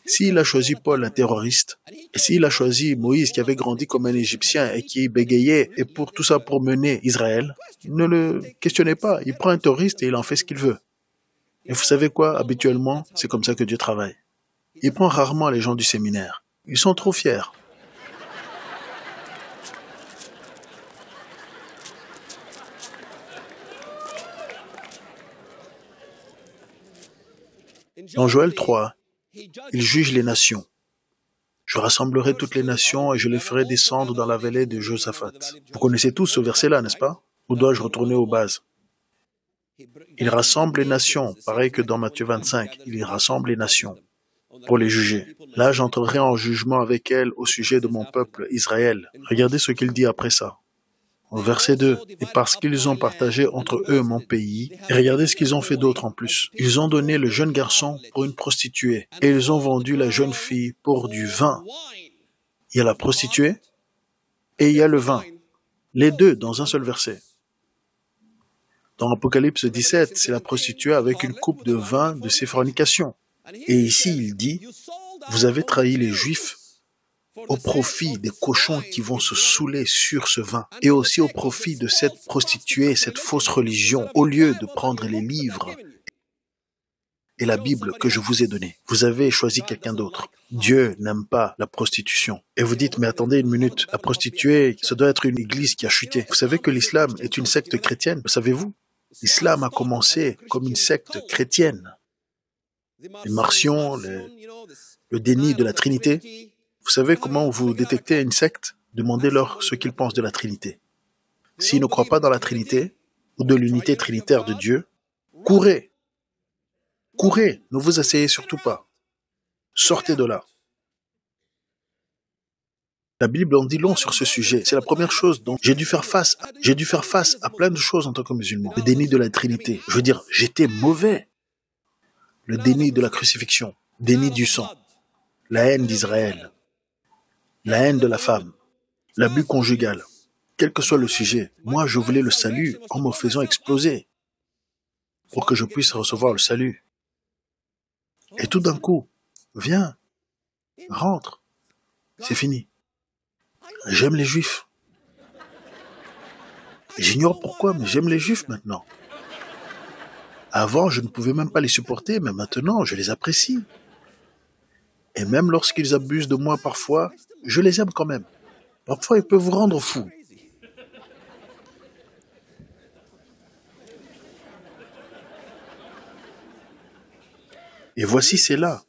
S'il a choisi Paul, un terroriste, et s'il a choisi Moïse, qui avait grandi comme un Égyptien et qui bégayait, et pour tout ça pour mener Israël, ne le questionnez pas. Il prend un terroriste et il en fait ce qu'il veut. Et vous savez quoi? Habituellement, c'est comme ça que Dieu travaille. Il prend rarement les gens du séminaire. Ils sont trop fiers. Dans Joël 3, il juge les nations. Je rassemblerai toutes les nations et je les ferai descendre dans la vallée de Josaphat. Vous connaissez tous ce verset-là, n'est-ce pas? Ou dois-je retourner aux bases? Il rassemble les nations, pareil que dans Matthieu 25, il rassemble les nations pour les juger. Là, j'entrerai en jugement avec elles au sujet de mon peuple Israël. Regardez ce qu'il dit après ça. Au verset 2, « Et parce qu'ils ont partagé entre eux mon pays, et regardez ce qu'ils ont fait d'autre en plus. Ils ont donné le jeune garçon pour une prostituée, et ils ont vendu la jeune fille pour du vin. » Il y a la prostituée, et il y a le vin. Les deux dans un seul verset. Dans Apocalypse 17, c'est la prostituée avec une coupe de vin de ses fornications. Et ici, il dit, « Vous avez trahi les Juifs au profit des cochons qui vont se saouler sur ce vin, et aussi au profit de cette prostituée, cette fausse religion, au lieu de prendre les livres et la Bible que je vous ai donnée. Vous avez choisi quelqu'un d'autre. Dieu n'aime pas la prostitution. » Et vous dites, mais attendez une minute, la prostituée, ça doit être une église qui a chuté. Vous savez que l'islam est une secte chrétienne, le savez-vous? L'islam a commencé comme une secte chrétienne. Les marcions, le déni de la Trinité. Vous savez comment vous détectez une secte? Demandez-leur ce qu'ils pensent de la Trinité. S'ils ne croient pas dans la Trinité ou de l'unité trinitaire de Dieu, courez. Courez, ne vous asseyez surtout pas. Sortez de là. La Bible en dit long sur ce sujet. C'est la première chose dont j'ai dû faire face. J'ai dû faire face à plein de choses en tant que musulman. Le déni de la Trinité. Je veux dire, j'étais mauvais. Le déni de la crucifixion. Déni du sang. La haine d'Israël. La haine de la femme. L'abus conjugal. Quel que soit le sujet, moi je voulais le salut en me faisant exploser pour que je puisse recevoir le salut. Et tout d'un coup, viens, rentre, c'est fini. J'aime les Juifs. J'ignore pourquoi, mais j'aime les Juifs maintenant. Avant, je ne pouvais même pas les supporter, mais maintenant, je les apprécie. Et même lorsqu'ils abusent de moi parfois, je les aime quand même. Parfois, ils peuvent vous rendre fou. Et voici, c'est là.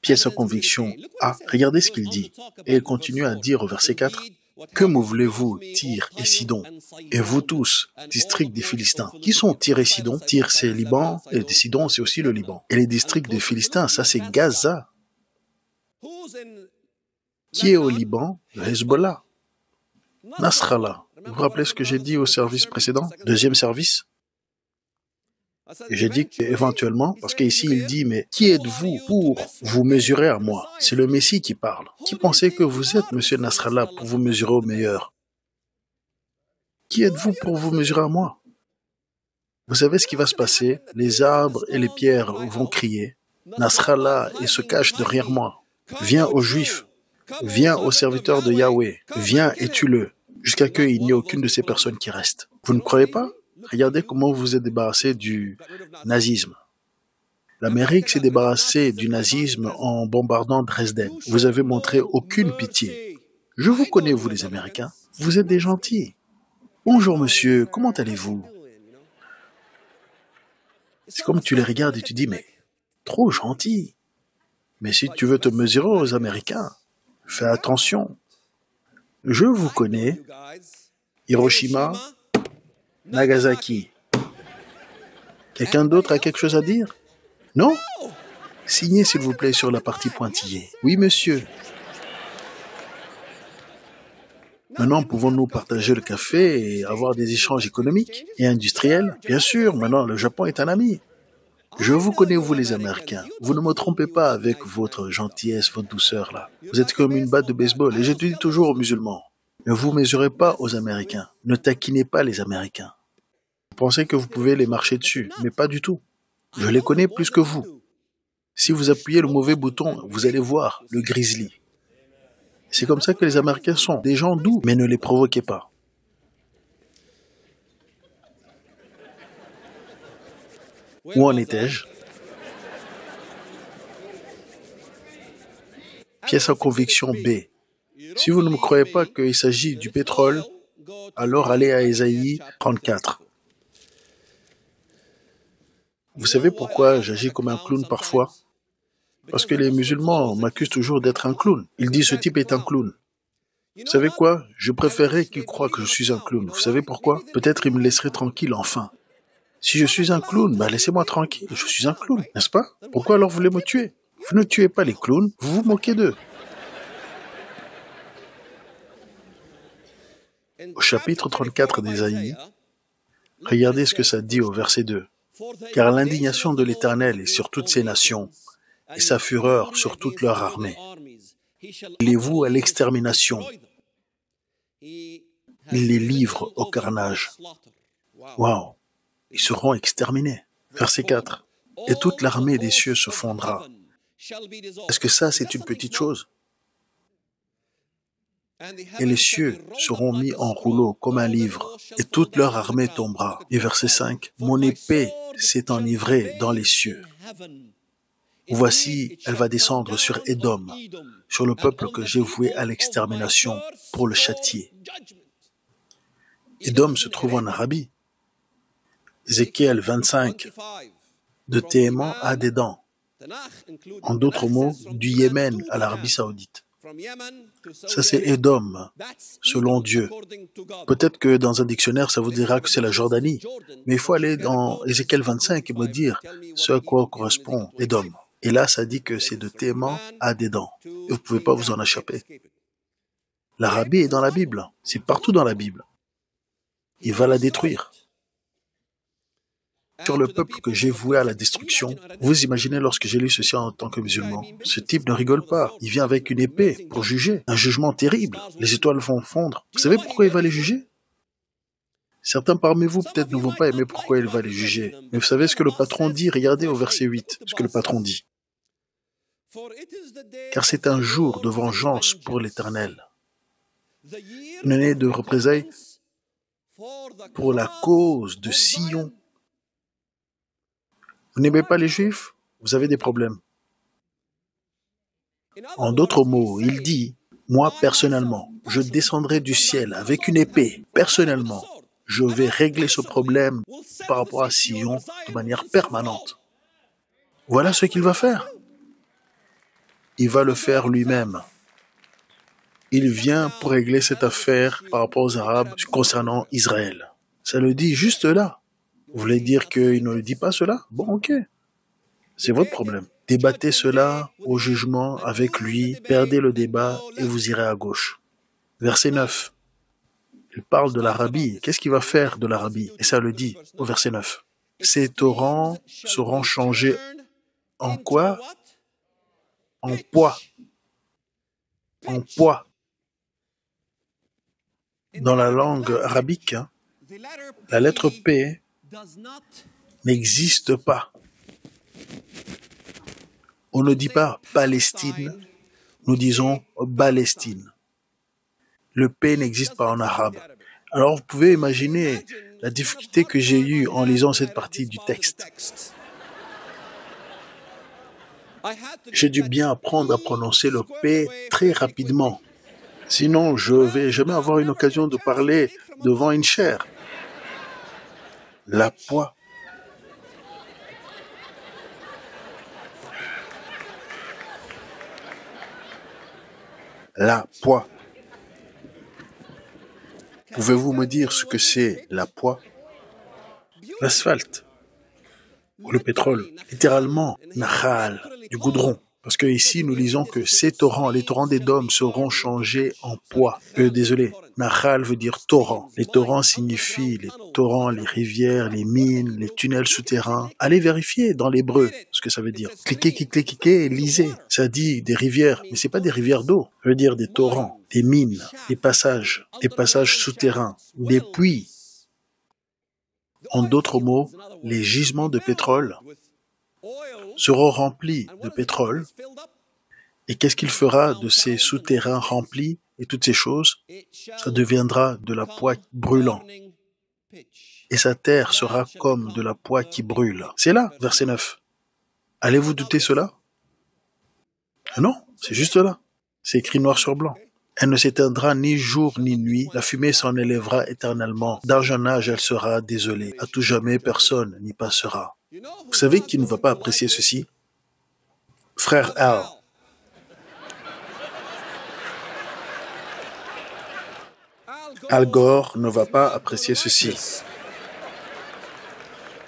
Pièce à conviction. Ah, regardez ce qu'il dit. Et il continue à dire au verset 4, « Que me voulez-vous, Tyr et Sidon, et vous tous, districts des Philistins ?» Qui sont Tyr et Sidon? Tyr, c'est Liban, et Sidon, c'est aussi le Liban. Et les districts des Philistins, ça c'est Gaza. Qui est au Liban? Le Hezbollah. Nasrallah. Vous vous rappelez ce que j'ai dit au service précédent? Deuxième service? Et j'ai dit qu'éventuellement, parce qu'ici il dit, mais qui êtes-vous pour vous mesurer à moi? C'est le Messie qui parle. Qui pensez que vous êtes, monsieur Nasrallah, pour vous mesurer au meilleur? Qui êtes-vous pour vous mesurer à moi? Vous savez ce qui va se passer? Les arbres et les pierres vont crier, Nasrallah, et se cachent derrière moi. Viens aux Juifs, viens aux serviteurs de Yahweh, viens et tue-le, jusqu'à qu'il n'y ait aucune de ces personnes qui reste. Vous ne croyez pas? Regardez comment vous vous êtes débarrassé du nazisme. L'Amérique s'est débarrassée du nazisme en bombardant Dresden. Vous avez montré aucune pitié. Je vous connais, vous les Américains. Vous êtes des gentils. Bonjour monsieur, comment allez-vous? C'est comme tu les regardes et tu dis, mais trop gentil. Mais si tu veux te mesurer aux Américains, fais attention. Je vous connais. Hiroshima, Nagasaki. Quelqu'un d'autre a quelque chose à dire? Non? Signez s'il vous plaît sur la partie pointillée. Oui, monsieur. Maintenant, pouvons-nous partager le café et avoir des échanges économiques et industriels? Bien sûr, maintenant le Japon est un ami. Je vous connais, vous les Américains. Vous ne me trompez pas avec votre gentillesse, votre douceur là. Vous êtes comme une batte de baseball et je te dis toujours aux musulmans. Ne vous mesurez pas aux Américains. Ne taquinez pas les Américains. Vous pensez que vous pouvez les marcher dessus, mais pas du tout. Je les connais plus que vous. Si vous appuyez le mauvais bouton, vous allez voir le grizzly. C'est comme ça que les Américains sont, des gens doux, mais ne les provoquez pas. Où en étais-je? Pièce à conviction B. Si vous ne me croyez pas qu'il s'agit du pétrole, alors allez à Ésaïe 34. Vous savez pourquoi j'agis comme un clown parfois? Parce que les musulmans m'accusent toujours d'être un clown. Ils disent ce type est un clown. Vous savez quoi? Je préférerais qu'ils croient que je suis un clown. Vous savez pourquoi? Peut-être ils me laisseraient tranquille enfin. Si je suis un clown, laissez-moi tranquille. Je suis un clown, n'est-ce pas? Pourquoi alors vous voulez me tuer? Vous ne tuez pas les clowns, vous vous moquez d'eux. Au chapitre 34 d'Ésaïe, regardez ce que ça dit au verset 2. Car l'indignation de l'Éternel est sur toutes ces nations, et sa fureur sur toute leur armée. Il les voue à l'extermination. Il les livre au carnage. Waouh! Ils seront exterminés. Verset 4. Et toute l'armée des cieux se fondra. Est-ce que ça, c'est une petite chose? Et les cieux seront mis en rouleau comme un livre, et toute leur armée tombera. Et verset 5. Mon épée s'est enivrée dans les cieux. Voici, elle va descendre sur Édom, sur le peuple que j'ai voué à l'extermination pour le châtier. Édom se trouve en Arabie. Ézéchiel 25, de Téhéman à Dédan. En d'autres mots, du Yémen à l'Arabie Saoudite. Ça, c'est Édom, selon Dieu. Peut-être que dans un dictionnaire, ça vous dira que c'est la Jordanie. Mais il faut aller dans Ézéchiel 25 et me dire ce à quoi correspond Édom. Et là, ça dit que c'est de Téhéman à Dédan. Et vous ne pouvez pas vous en échapper. L'Arabie est dans la Bible. C'est partout dans la Bible. Il va la détruire. Sur le peuple que j'ai voué à la destruction, vous imaginez lorsque j'ai lu ceci en tant que musulman, ce type ne rigole pas. Il vient avec une épée pour juger. Un jugement terrible. Les étoiles vont fondre. Vous savez pourquoi il va les juger? Certains parmi vous peut-être ne vont pas aimer pourquoi il va les juger. Mais vous savez ce que le patron dit? Regardez au verset 8, ce que le patron dit. Car c'est un jour de vengeance pour l'Éternel. Une année de représailles pour la cause de Sion. Vous n'aimez pas les Juifs? Vous avez des problèmes. En d'autres mots, il dit, moi personnellement, je descendrai du ciel avec une épée. Personnellement, je vais régler ce problème par rapport à Sion de manière permanente. Voilà ce qu'il va faire. Il va le faire lui-même. Il vient pour régler cette affaire par rapport aux Arabes concernant Israël. Ça le dit juste là. Vous voulez dire qu'il ne le dit pas cela? Bon, ok. C'est votre problème. Débattez cela au jugement avec lui, perdez le débat et vous irez à gauche. Verset 9. Il parle de l'Arabie. Qu'est-ce qu'il va faire de l'Arabie? Et ça le dit au verset 9. Ces torrents seront changés en quoi? En poids. En poids. Dans la langue arabique, la lettre P n'existe pas. On ne dit pas Palestine, nous disons Balestine. Le P n'existe pas en arabe. Alors vous pouvez imaginer la difficulté que j'ai eue en lisant cette partie du texte. J'ai dû bien apprendre à prononcer le P très rapidement. Sinon, je ne vais jamais avoir une occasion de parler devant une chaire. La poix. La poix. Pouvez-vous me dire ce que c'est la poix? L'asphalte. Ou le pétrole. Littéralement, nahal, du goudron. Parce que ici, nous lisons que ces torrents, les torrents d'Édom seront changés en poids. Désolé, nahal veut dire torrent. Les torrents signifient les torrents, les rivières, les mines, les tunnels souterrains. Allez vérifier dans l'hébreu ce que ça veut dire. Cliquez et lisez. Ça dit des rivières, mais c'est pas des rivières d'eau. Ça veut dire des torrents, des mines, des passages souterrains, des puits. En d'autres mots, les gisements de pétrole seront remplis de pétrole. Et qu'est-ce qu'il fera de ces souterrains remplis et toutes ces choses? Ça deviendra de la poix brûlant. Et sa terre sera comme de la poix qui brûle. C'est là, verset 9. Allez-vous douter cela? Non, c'est juste là. C'est écrit noir sur blanc. Elle ne s'éteindra ni jour ni nuit, la fumée s'en élèvera éternellement. D'âge en âge, elle sera désolée. À tout jamais, personne n'y passera. Vous savez qui ne va pas apprécier ceci? Frère Al. Al Gore ne va pas apprécier ceci.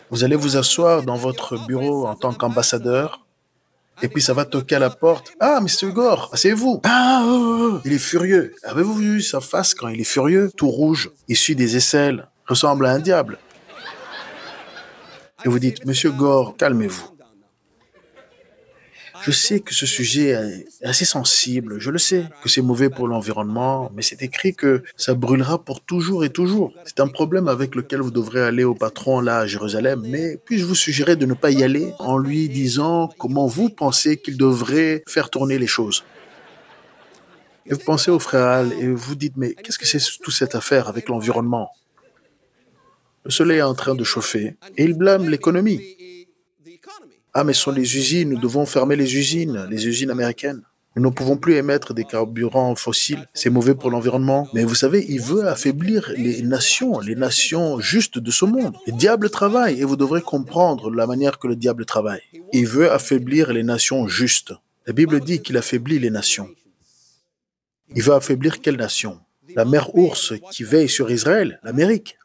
Vous allez vous asseoir dans votre bureau en tant qu'ambassadeur, et puis ça va toquer à la porte. « Ah, Mr. Gore, c'est vous !»« Ah, il est furieux. Avez-vous vu sa face quand il est furieux? Tout rouge, issu des aisselles, ressemble à un diable. » Et vous dites « Monsieur Gore, calmez-vous. Je sais que ce sujet est assez sensible, je le sais, que c'est mauvais pour l'environnement, mais c'est écrit que ça brûlera pour toujours et toujours. C'est un problème avec lequel vous devrez aller au patron là à Jérusalem, mais puis-je vous suggérer de ne pas y aller en lui disant comment vous pensez qu'il devrait faire tourner les choses. Et vous pensez au frère Al et vous dites, mais qu'est-ce que c'est toute cette affaire avec l'environnement? Le soleil est en train de chauffer et il blâme l'économie. Ah, mais ce sont les usines, nous devons fermer les usines américaines. Nous ne pouvons plus émettre des carburants fossiles, c'est mauvais pour l'environnement. Mais vous savez, il veut affaiblir les nations justes de ce monde. Le diable travaille, et vous devrez comprendre la manière que le diable travaille. Il veut affaiblir les nations justes. La Bible dit qu'il affaiblit les nations. Il veut affaiblir quelle nation? La mère ours qui veille sur Israël, l'Amérique.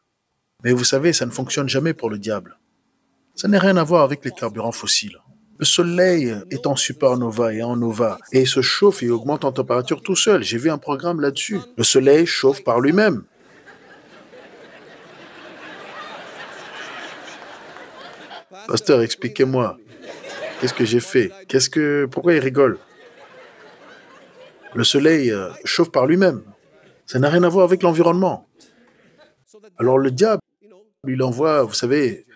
Mais vous savez, ça ne fonctionne jamais pour le diable. Ça n'a rien à voir avec les carburants fossiles. Le soleil est en supernova et en nova, et il se chauffe et augmente en température tout seul. J'ai vu un programme là-dessus. Le soleil chauffe par lui-même. Pasteur, expliquez-moi. Qu'est-ce que j'ai fait? Pourquoi il rigole? Le soleil chauffe par lui-même. Ça n'a rien à voir avec l'environnement. Alors le diable, il envoie, vous savez,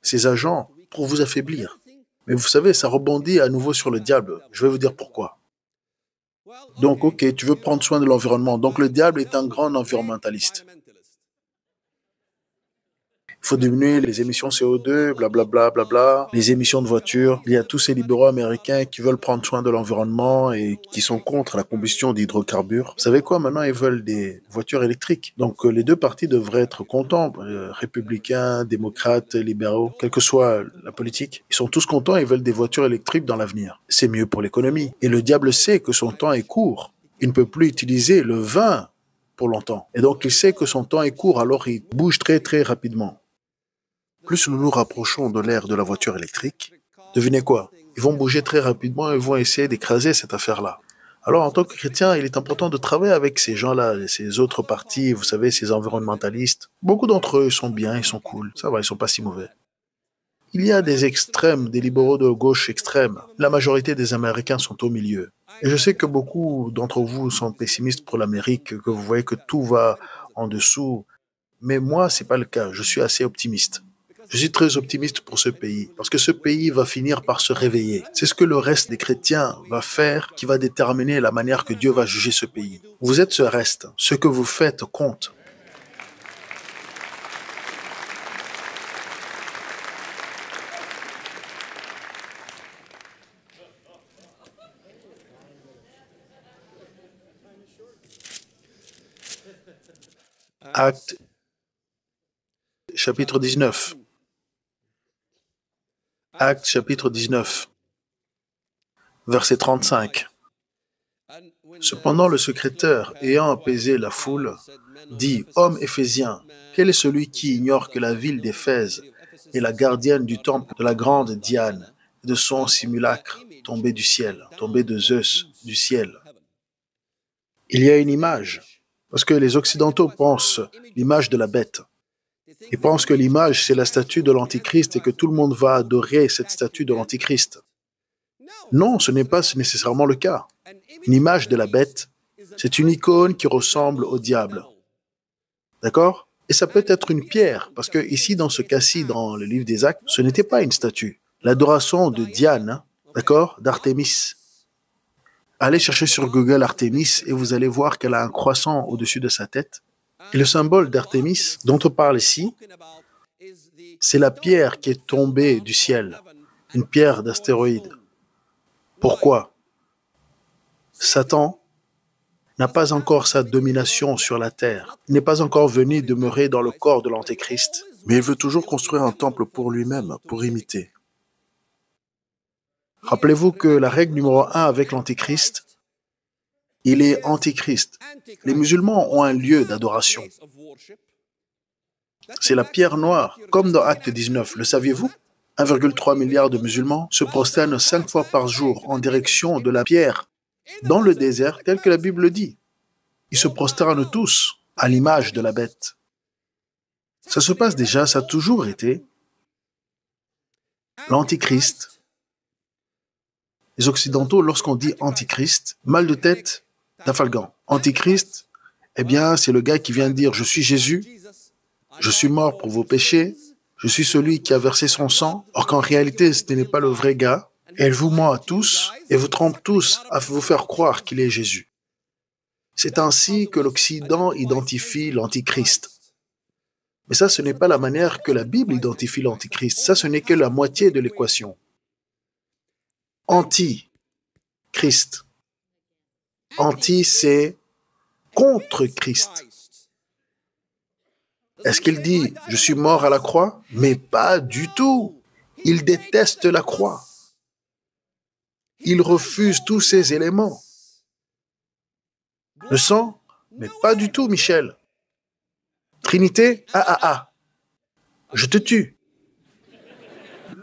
ses agents pour vous affaiblir. Mais vous savez, ça rebondit à nouveau sur le diable. Je vais vous dire pourquoi. Donc, ok, tu veux prendre soin de l'environnement. Donc, le diable est un grand environnementaliste. Il faut diminuer les émissions CO2, blablabla, blabla, les émissions de voitures. Il y a tous ces libéraux américains qui veulent prendre soin de l'environnement et qui sont contre la combustion d'hydrocarbures. Vous savez quoi? Maintenant, ils veulent des voitures électriques. Donc, les deux partis devraient être contents. Républicains, démocrates, libéraux, quelle que soit la politique. Ils sont tous contents et ils veulent des voitures électriques dans l'avenir. C'est mieux pour l'économie. Et le diable sait que son temps est court. Il ne peut plus utiliser le vin pour longtemps. Et donc, il sait que son temps est court, alors il bouge très, très rapidement. Plus nous nous rapprochons de l'ère de la voiture électrique, devinez quoi? Ils vont bouger très rapidement et vont essayer d'écraser cette affaire-là. Alors, en tant que chrétien, il est important de travailler avec ces gens-là, ces autres partis, vous savez, ces environnementalistes. Beaucoup d'entre eux sont bien, ils sont cool, ça va, ils sont pas si mauvais. Il y a des extrêmes, des libéraux de gauche extrêmes. La majorité des Américains sont au milieu. Et je sais que beaucoup d'entre vous sont pessimistes pour l'Amérique, que vous voyez que tout va en dessous. Mais moi, c'est pas le cas. Je suis assez optimiste. Je suis très optimiste pour ce pays, parce que ce pays va finir par se réveiller. C'est ce que le reste des chrétiens va faire qui va déterminer la manière que Dieu va juger ce pays. Vous êtes ce reste. Ce que vous faites compte. Actes, chapitre 19. Actes, chapitre 19, verset 35. Cependant, le secrétaire, ayant apaisé la foule, dit, « Hommes éphésiens, quel est celui qui ignore que la ville d'Éphèse est la gardienne du temple de la grande Diane et de son simulacre tombé du ciel, tombé de Zeus du ciel ?» Il y a une image, parce que les Occidentaux pensent l'image de la bête. Ils pensent que l'image, c'est la statue de l'Antichrist et que tout le monde va adorer cette statue de l'Antichrist. Non, ce n'est pas nécessairement le cas. Une image de la bête, c'est une icône qui ressemble au diable. D'accord? Et ça peut être une pierre, parce que ici, dans ce cas-ci, dans le livre des Actes, ce n'était pas une statue. L'adoration de Diane, hein, d'accord, d'Artémis. Allez chercher sur Google Artémis et vous allez voir qu'elle a un croissant au-dessus de sa tête. Et le symbole d'Artémis dont on parle ici, c'est la pierre qui est tombée du ciel, une pierre d'astéroïde. Pourquoi? Satan n'a pas encore sa domination sur la terre. Il n'est pas encore venu demeurer dans le corps de l'Antéchrist, mais il veut toujours construire un temple pour lui-même, pour imiter. Rappelez-vous que la règle numéro 1 avec l'Antéchrist, il est Antichrist. Les musulmans ont un lieu d'adoration. C'est la pierre noire, comme dans Acte 19, le saviez-vous? 1,3 milliard de musulmans se prosternent 5 fois par jour en direction de la pierre, dans le désert, tel que la Bible dit. Ils se prosternent tous à l'image de la bête. Ça se passe déjà, ça a toujours été. L'Antichrist. Les Occidentaux, lorsqu'on dit Antichrist, mal de tête, d'Afalgan. Antichrist, eh bien, c'est le gars qui vient dire « Je suis Jésus, je suis mort pour vos péchés, je suis celui qui a versé son sang », or qu'en réalité, ce n'est pas le vrai gars. Et elle vous ment à tous et vous trompe tous à vous faire croire qu'il est Jésus. C'est ainsi que l'Occident identifie l'Antichrist. Mais ça, ce n'est pas la manière que la Bible identifie l'Antichrist. Ça, ce n'est que la moitié de l'équation. Anti-Christ. Anti, c'est contre Christ. Est-ce qu'il dit « Je suis mort à la croix » ? Mais pas du tout. Il déteste la croix. Il refuse tous ces éléments. Le sang ? Mais pas du tout, Michel. Trinité ? Je te tue.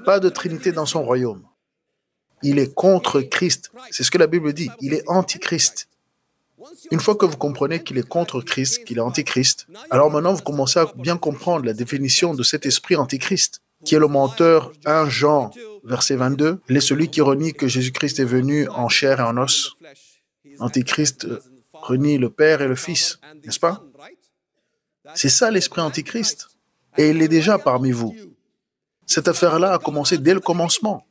Pas de Trinité dans son royaume. Il est contre Christ. C'est ce que la Bible dit. Il est antichrist. Une fois que vous comprenez qu'il est contre Christ, qu'il est antichrist, alors maintenant vous commencez à bien comprendre la définition de cet esprit antichrist, qui est le menteur. 1 Jean, verset 22. Il est celui qui renie que Jésus-Christ est venu en chair et en os. Antichrist renie le Père et le Fils, n'est-ce pas? C'est ça l'esprit antichrist. Et il est déjà parmi vous. Cette affaire-là a commencé dès le commencement.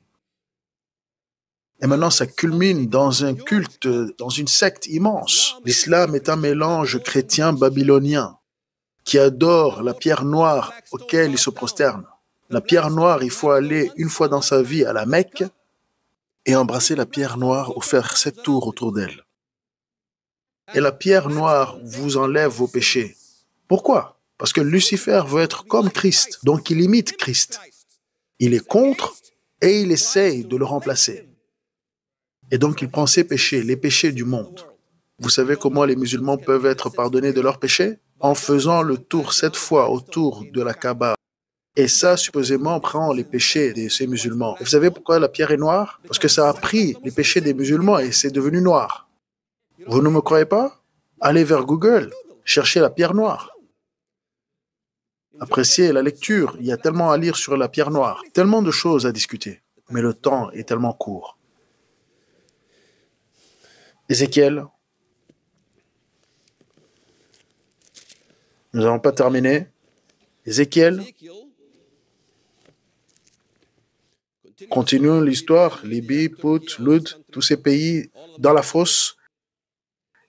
Et maintenant, ça culmine dans un culte, dans une secte immense. L'islam est un mélange chrétien babylonien qui adore la pierre noire auquel il se prosterne. La pierre noire, il faut aller une fois dans sa vie à la Mecque et embrasser la pierre noire ou faire 7 tours autour d'elle. Et la pierre noire vous enlève vos péchés. Pourquoi? Parce que Lucifer veut être comme Christ, donc il imite Christ. Il est contre et il essaye de le remplacer. Et donc il prend ses péchés, les péchés du monde. Vous savez comment les musulmans peuvent être pardonnés de leurs péchés? En faisant le tour 7 fois autour de la Kaaba. Et ça, supposément, prend les péchés de ces musulmans. Et vous savez pourquoi la pierre est noire? Parce que ça a pris les péchés des musulmans et c'est devenu noir. Vous ne me croyez pas? Allez vers Google, cherchez la pierre noire. Appréciez la lecture, il y a tellement à lire sur la pierre noire, tellement de choses à discuter, mais le temps est tellement court. Ézéchiel, nous n'avons pas terminé. Ézéchiel, continuons l'histoire, Libye, Pout, Lud, tous ces pays dans la fosse.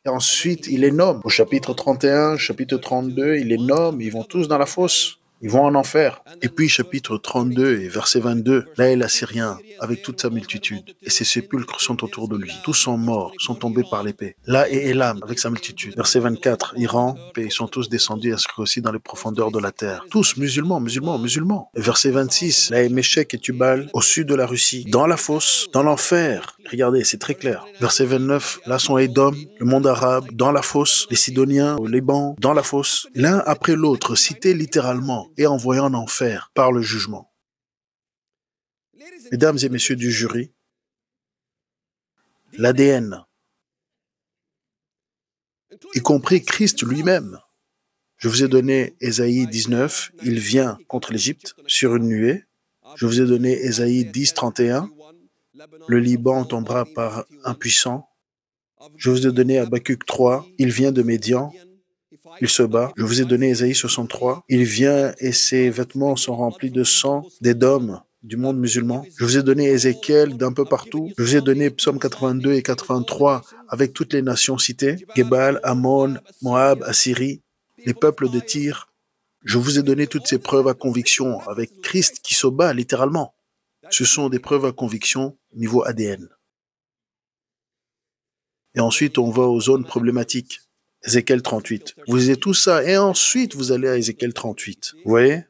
Et ensuite, il les nomme. Au chapitre 31, chapitre 32, il les nomme, ils vont tous dans la fosse. Ils vont en enfer. Et puis, chapitre 32 et verset 22, là est l'Assyrien avec toute sa multitude. Et ses sépulcres sont autour de lui. Tous sont morts, sont tombés par l'épée. Là est Élam avec sa multitude. Verset 24, Iran, et ils sont tous descendus inscrits aussi dans les profondeurs de la terre. Tous musulmans, musulmans, musulmans. Et verset 26, là est Méchec et Tubal au sud de la Russie, dans la fosse, dans l'enfer. Regardez, c'est très clair. Verset 29, là sont Édom, le monde arabe, dans la fosse, les Sidoniens, au Liban, dans la fosse, l'un après l'autre, cités littéralement et envoyés en enfer par le jugement. Mesdames et messieurs du jury, l'ADN, y compris Christ lui-même. Je vous ai donné Ésaïe 19, il vient contre l'Égypte sur une nuée. Je vous ai donné Ésaïe 10, 31, le Liban tombera par un puissant. Je vous ai donné Habakkuk 3, il vient de Médian, il se bat. Je vous ai donné Ésaïe 63, il vient et ses vêtements sont remplis de sang d'Édom, du monde musulman. Je vous ai donné Ézéchiel d'un peu partout. Je vous ai donné Psaume 82 et 83 avec toutes les nations citées. Gebal, Ammon, Moab, Assyrie, les peuples de Tyr. Je vous ai donné toutes ces preuves à conviction avec Christ qui se bat littéralement. Ce sont des preuves à conviction niveau ADN. Et ensuite, on va aux zones problématiques. Ézéchiel 38. Vous lisez tout ça et ensuite vous allez à Ézéchiel 38. Vous voyez?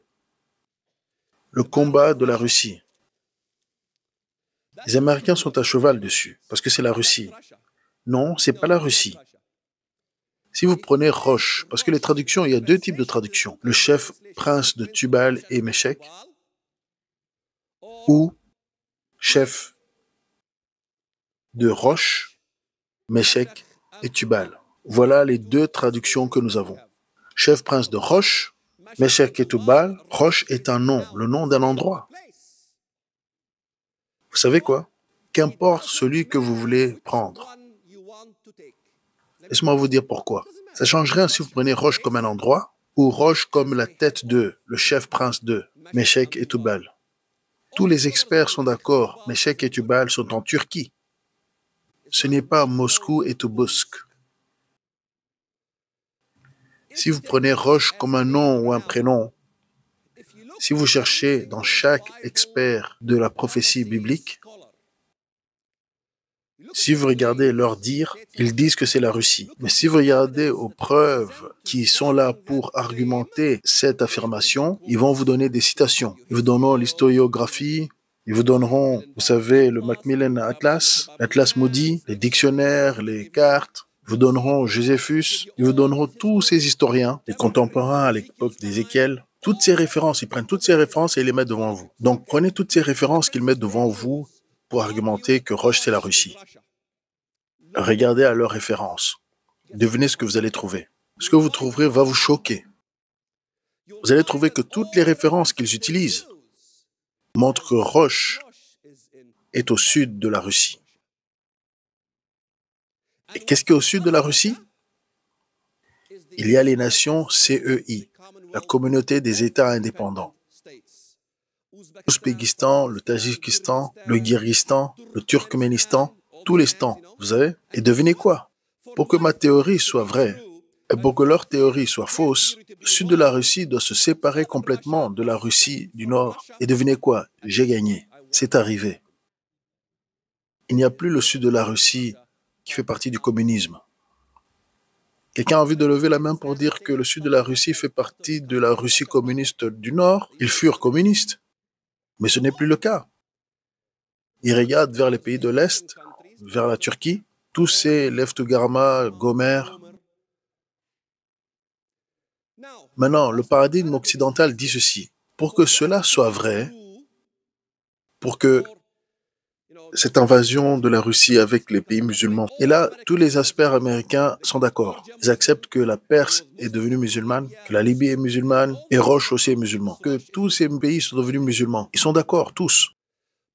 Le combat de la Russie. Les Américains sont à cheval dessus parce que c'est la Russie. Non, c'est pas la Russie. Si vous prenez Roche, parce que les traductions, il y a deux types de traductions. Le chef prince de Tubal et Méchec ou chef de Roche, Méchec et Tubal. Voilà les deux traductions que nous avons. Chef prince de Roche, Méchec et Tubal. Roche est un nom, le nom d'un endroit. Vous savez quoi? Qu'importe celui que vous voulez prendre. Laissez-moi vous dire pourquoi. Ça ne change rien si vous prenez Roche comme un endroit ou Roche comme la tête de, le chef prince de, Méchec et Tubal. Tous les experts sont d'accord, Méchec et Tubal sont en Turquie. Ce n'est pas Moscou et Tobolsk. Si vous prenez Roche comme un nom ou un prénom, si vous cherchez dans chaque expert de la prophétie biblique, si vous regardez leur dire, ils disent que c'est la Russie. Mais si vous regardez aux preuves qui sont là pour argumenter cette affirmation, ils vont vous donner des citations. Ils vous donneront l'historiographie, ils vous donneront, vous savez, le Macmillan Atlas, l'Atlas Moody, les dictionnaires, les cartes. Ils vous donneront Joséphus, ils vous donneront tous ces historiens, les contemporains à l'époque d'Ézéchiel. Toutes ces références, ils prennent toutes ces références et ils les mettent devant vous. Donc prenez toutes ces références qu'ils mettent devant vous pour argumenter que Roche c'est la Russie. Regardez à leurs références. Devinez ce que vous allez trouver. Ce que vous trouverez va vous choquer. Vous allez trouver que toutes les références qu'ils utilisent montrent que Roche est au sud de la Russie. Et qu'est-ce qui est au sud de la Russie? Il y a les nations CEI, la communauté des États indépendants. L'Ouzbékistan, le Tadjikistan, le Kirghizistan, le Turkménistan, tous les stans, vous savez? Et devinez quoi? Pour que ma théorie soit vraie, et pour que leur théorie soit fausse, le sud de la Russie doit se séparer complètement de la Russie du Nord. Et devinez quoi? J'ai gagné. C'est arrivé. Il n'y a plus le sud de la Russie qui fait partie du communisme. Quelqu'un a envie de lever la main pour dire que le sud de la Russie fait partie de la Russie communiste du Nord? Ils furent communistes. Mais ce n'est plus le cas. Ils regardent vers les pays de l'Est, vers la Turquie, tous ces Leftogarma, Gomer. Maintenant, le paradigme occidental dit ceci. Pour que cela soit vrai, pour que cette invasion de la Russie avec les pays musulmans, et là, tous les experts américains sont d'accord. Ils acceptent que la Perse est devenue musulmane, que la Libye est musulmane, et Roche aussi est musulman, que tous ces pays sont devenus musulmans. Ils sont d'accord, tous.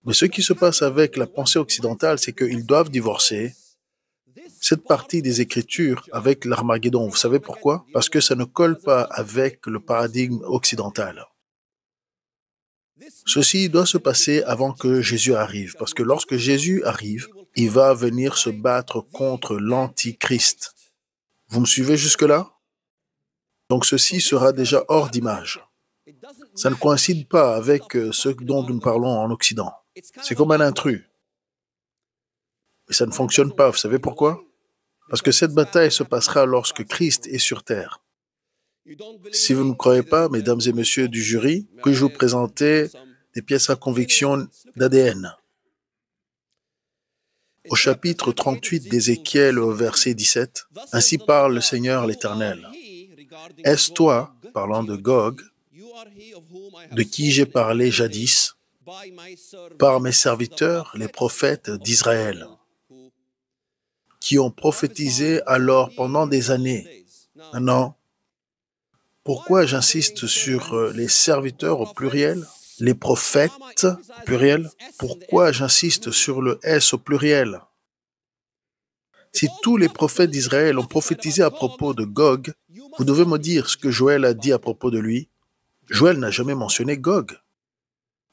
Mais ce qui se passe avec la pensée occidentale, c'est qu'ils doivent divorcer cette partie des Écritures avec l'Armageddon. Vous savez pourquoi? Parce que ça ne colle pas avec le paradigme occidental. Ceci doit se passer avant que Jésus arrive, parce que lorsque Jésus arrive, il va venir se battre contre l'Antichrist. Vous me suivez jusque-là? Donc ceci sera déjà hors d'image. Ça ne coïncide pas avec ce dont nous parlons en Occident. C'est comme un intrus. Mais ça ne fonctionne pas. Vous savez pourquoi? Parce que cette bataille se passera lorsque Christ est sur terre. Si vous ne croyez pas, mesdames et messieurs du jury, puis-je vous présenter des pièces à conviction d'ADN? Au chapitre 38 d'Ézéchiel, au verset 17, « Ainsi parle le Seigneur l'Éternel. Est-ce toi, parlant de Gog, de qui j'ai parlé jadis, par mes serviteurs, les prophètes d'Israël, qui ont prophétisé alors pendant des années. Maintenant, pourquoi j'insiste sur les serviteurs au pluriel, les prophètes au pluriel? Pourquoi j'insiste sur le S au pluriel? Si tous les prophètes d'Israël ont prophétisé à propos de Gog, vous devez me dire ce que Joël a dit à propos de lui. Joël n'a jamais mentionné Gog.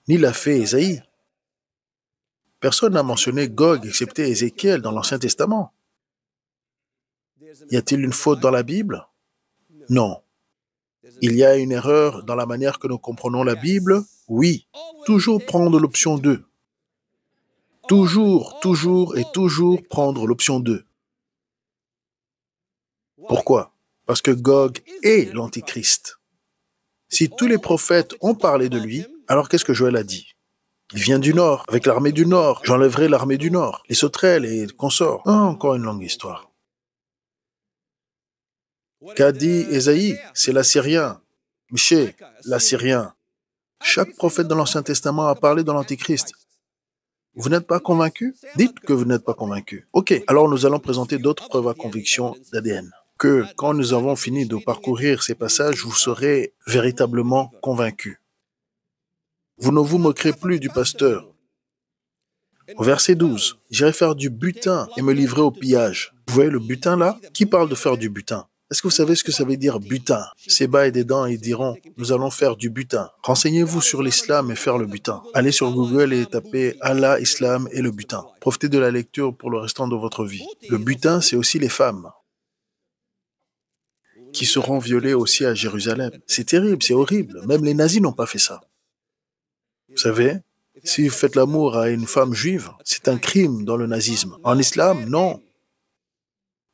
ni l'a fait Ésaïe. Personne n'a mentionné Gog excepté Ézéchiel dans l'Ancien Testament. Y a-t-il une faute dans la Bible? Non. Il y a une erreur dans la manière que nous comprenons la Bible? Oui. Toujours prendre l'option 2. Toujours, toujours et toujours prendre l'option 2. Pourquoi? Parce que Gog est l'Antichrist. Si tous les prophètes ont parlé de lui, alors qu'est-ce que Joël a dit? Il vient du Nord, avec l'armée du Nord. J'enlèverai l'armée du Nord, les sauterelles et consorts. Ah, encore une longue histoire. Qu'a dit Ésaïe? C'est l'Assyrien. Michée, l'Assyrien. Chaque prophète dans l'Ancien Testament a parlé de l'Antichrist. Vous n'êtes pas convaincu? Dites que vous n'êtes pas convaincu. Ok, alors nous allons présenter d'autres preuves à conviction d'ADN. Que quand nous avons fini de parcourir ces passages, vous serez véritablement convaincus. Vous ne vous moquerez plus du pasteur. Au verset 12, j'irai faire du butin et me livrer au pillage. Vous voyez le butin là? Qui parle de faire du butin? Est-ce que vous savez ce que ça veut dire butin? Séba et Dédan, ils diront, nous allons faire du butin. Renseignez-vous sur l'islam et faire le butin. Allez sur Google et tapez Allah, islam et le butin. Profitez de la lecture pour le restant de votre vie. Le butin, c'est aussi les femmes qui seront violées aussi à Jérusalem. C'est terrible, c'est horrible. Même les nazis n'ont pas fait ça. Vous savez, si vous faites l'amour à une femme juive, c'est un crime dans le nazisme. En islam, non.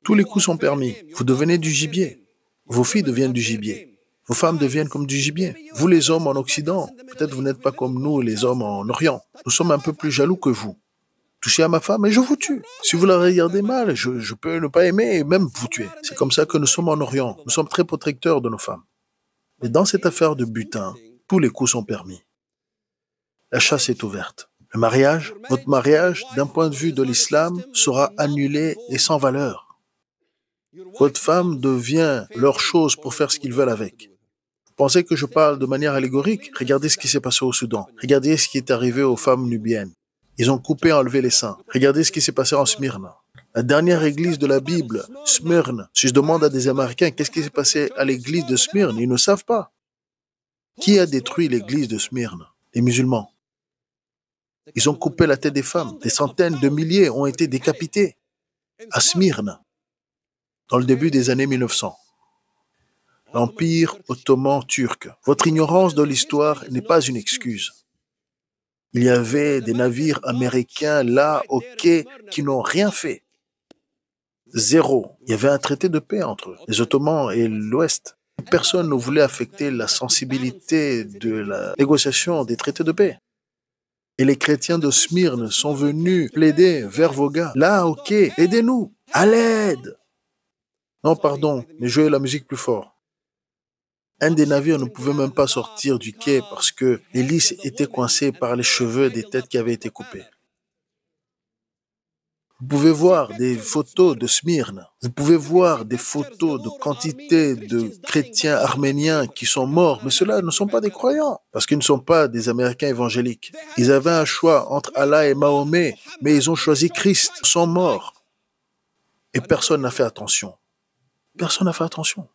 Tous les coups sont permis. Vous devenez du gibier. Vos filles deviennent du gibier. Vos femmes deviennent comme du gibier. Vous les hommes en Occident, peut-être vous n'êtes pas comme nous les hommes en Orient. Nous sommes un peu plus jaloux que vous. Touchez à ma femme et je vous tue. Si vous la regardez mal, je peux ne pas aimer et même vous tuer. C'est comme ça que nous sommes en Orient. Nous sommes très protecteurs de nos femmes. Mais dans cette affaire de butin, tous les coups sont permis. La chasse est ouverte. Le mariage, votre mariage, d'un point de vue de l'islam, sera annulé et sans valeur. Votre femme devient leur chose pour faire ce qu'ils veulent avec. Vous pensez que je parle de manière allégorique? Regardez ce qui s'est passé au Soudan. Regardez ce qui est arrivé aux femmes nubiennes. Ils ont coupé et enlevé les seins. Regardez ce qui s'est passé en Smyrne. La dernière église de la Bible, Smyrne. Si je demande à des Américains qu'est-ce qui s'est passé à l'église de Smyrne, ils ne savent pas. Qui a détruit l'église de Smyrne? Les musulmans. Ils ont coupé la tête des femmes. Des centaines de milliers ont été décapités à Smyrne, dans le début des années 1900. L'Empire ottoman turc. Votre ignorance de l'histoire n'est pas une excuse. Il y avait des navires américains là, au quai, qui n'ont rien fait. Zéro. Il y avait un traité de paix entre les Ottomans et l'Ouest. Personne ne voulait affecter la sensibilité de la négociation des traités de paix. Et les chrétiens de Smyrne sont venus plaider vers vos gars. Là, ok, aidez-nous, à l'aide. Non, pardon, mais jouez la musique plus fort. Un des navires ne pouvait même pas sortir du quai parce que l'hélice était coincée par les cheveux des têtes qui avaient été coupées. Vous pouvez voir des photos de Smyrne. Vous pouvez voir des photos de quantité de chrétiens arméniens qui sont morts. Mais ceux-là ne sont pas des croyants parce qu'ils ne sont pas des Américains évangéliques. Ils avaient un choix entre Allah et Mahomet, mais ils ont choisi Christ. Ils sont morts. Et personne n'a fait attention. Personne n'a fait attention.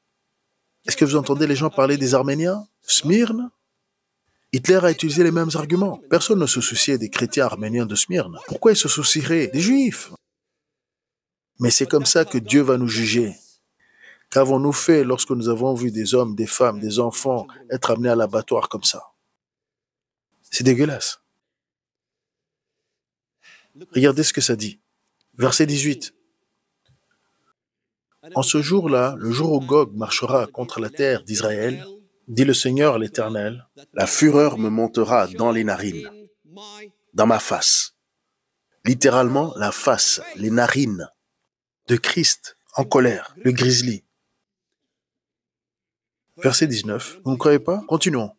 Est-ce que vous entendez les gens parler des Arméniens? Smyrne? Hitler a utilisé les mêmes arguments. Personne ne se souciait des chrétiens arméniens de Smyrne. Pourquoi ils se soucieraient des Juifs? Mais c'est comme ça que Dieu va nous juger. Qu'avons-nous fait lorsque nous avons vu des hommes, des femmes, des enfants être amenés à l'abattoir comme ça? C'est dégueulasse. Regardez ce que ça dit. Verset 18. En ce jour-là, le jour où Gog marchera contre la terre d'Israël, dit le Seigneur l'Éternel, la fureur me montera dans les narines, dans ma face. Littéralement, la face, les narines de Christ en colère, le grizzly. Verset 19. Vous ne croyez pas? Continuons.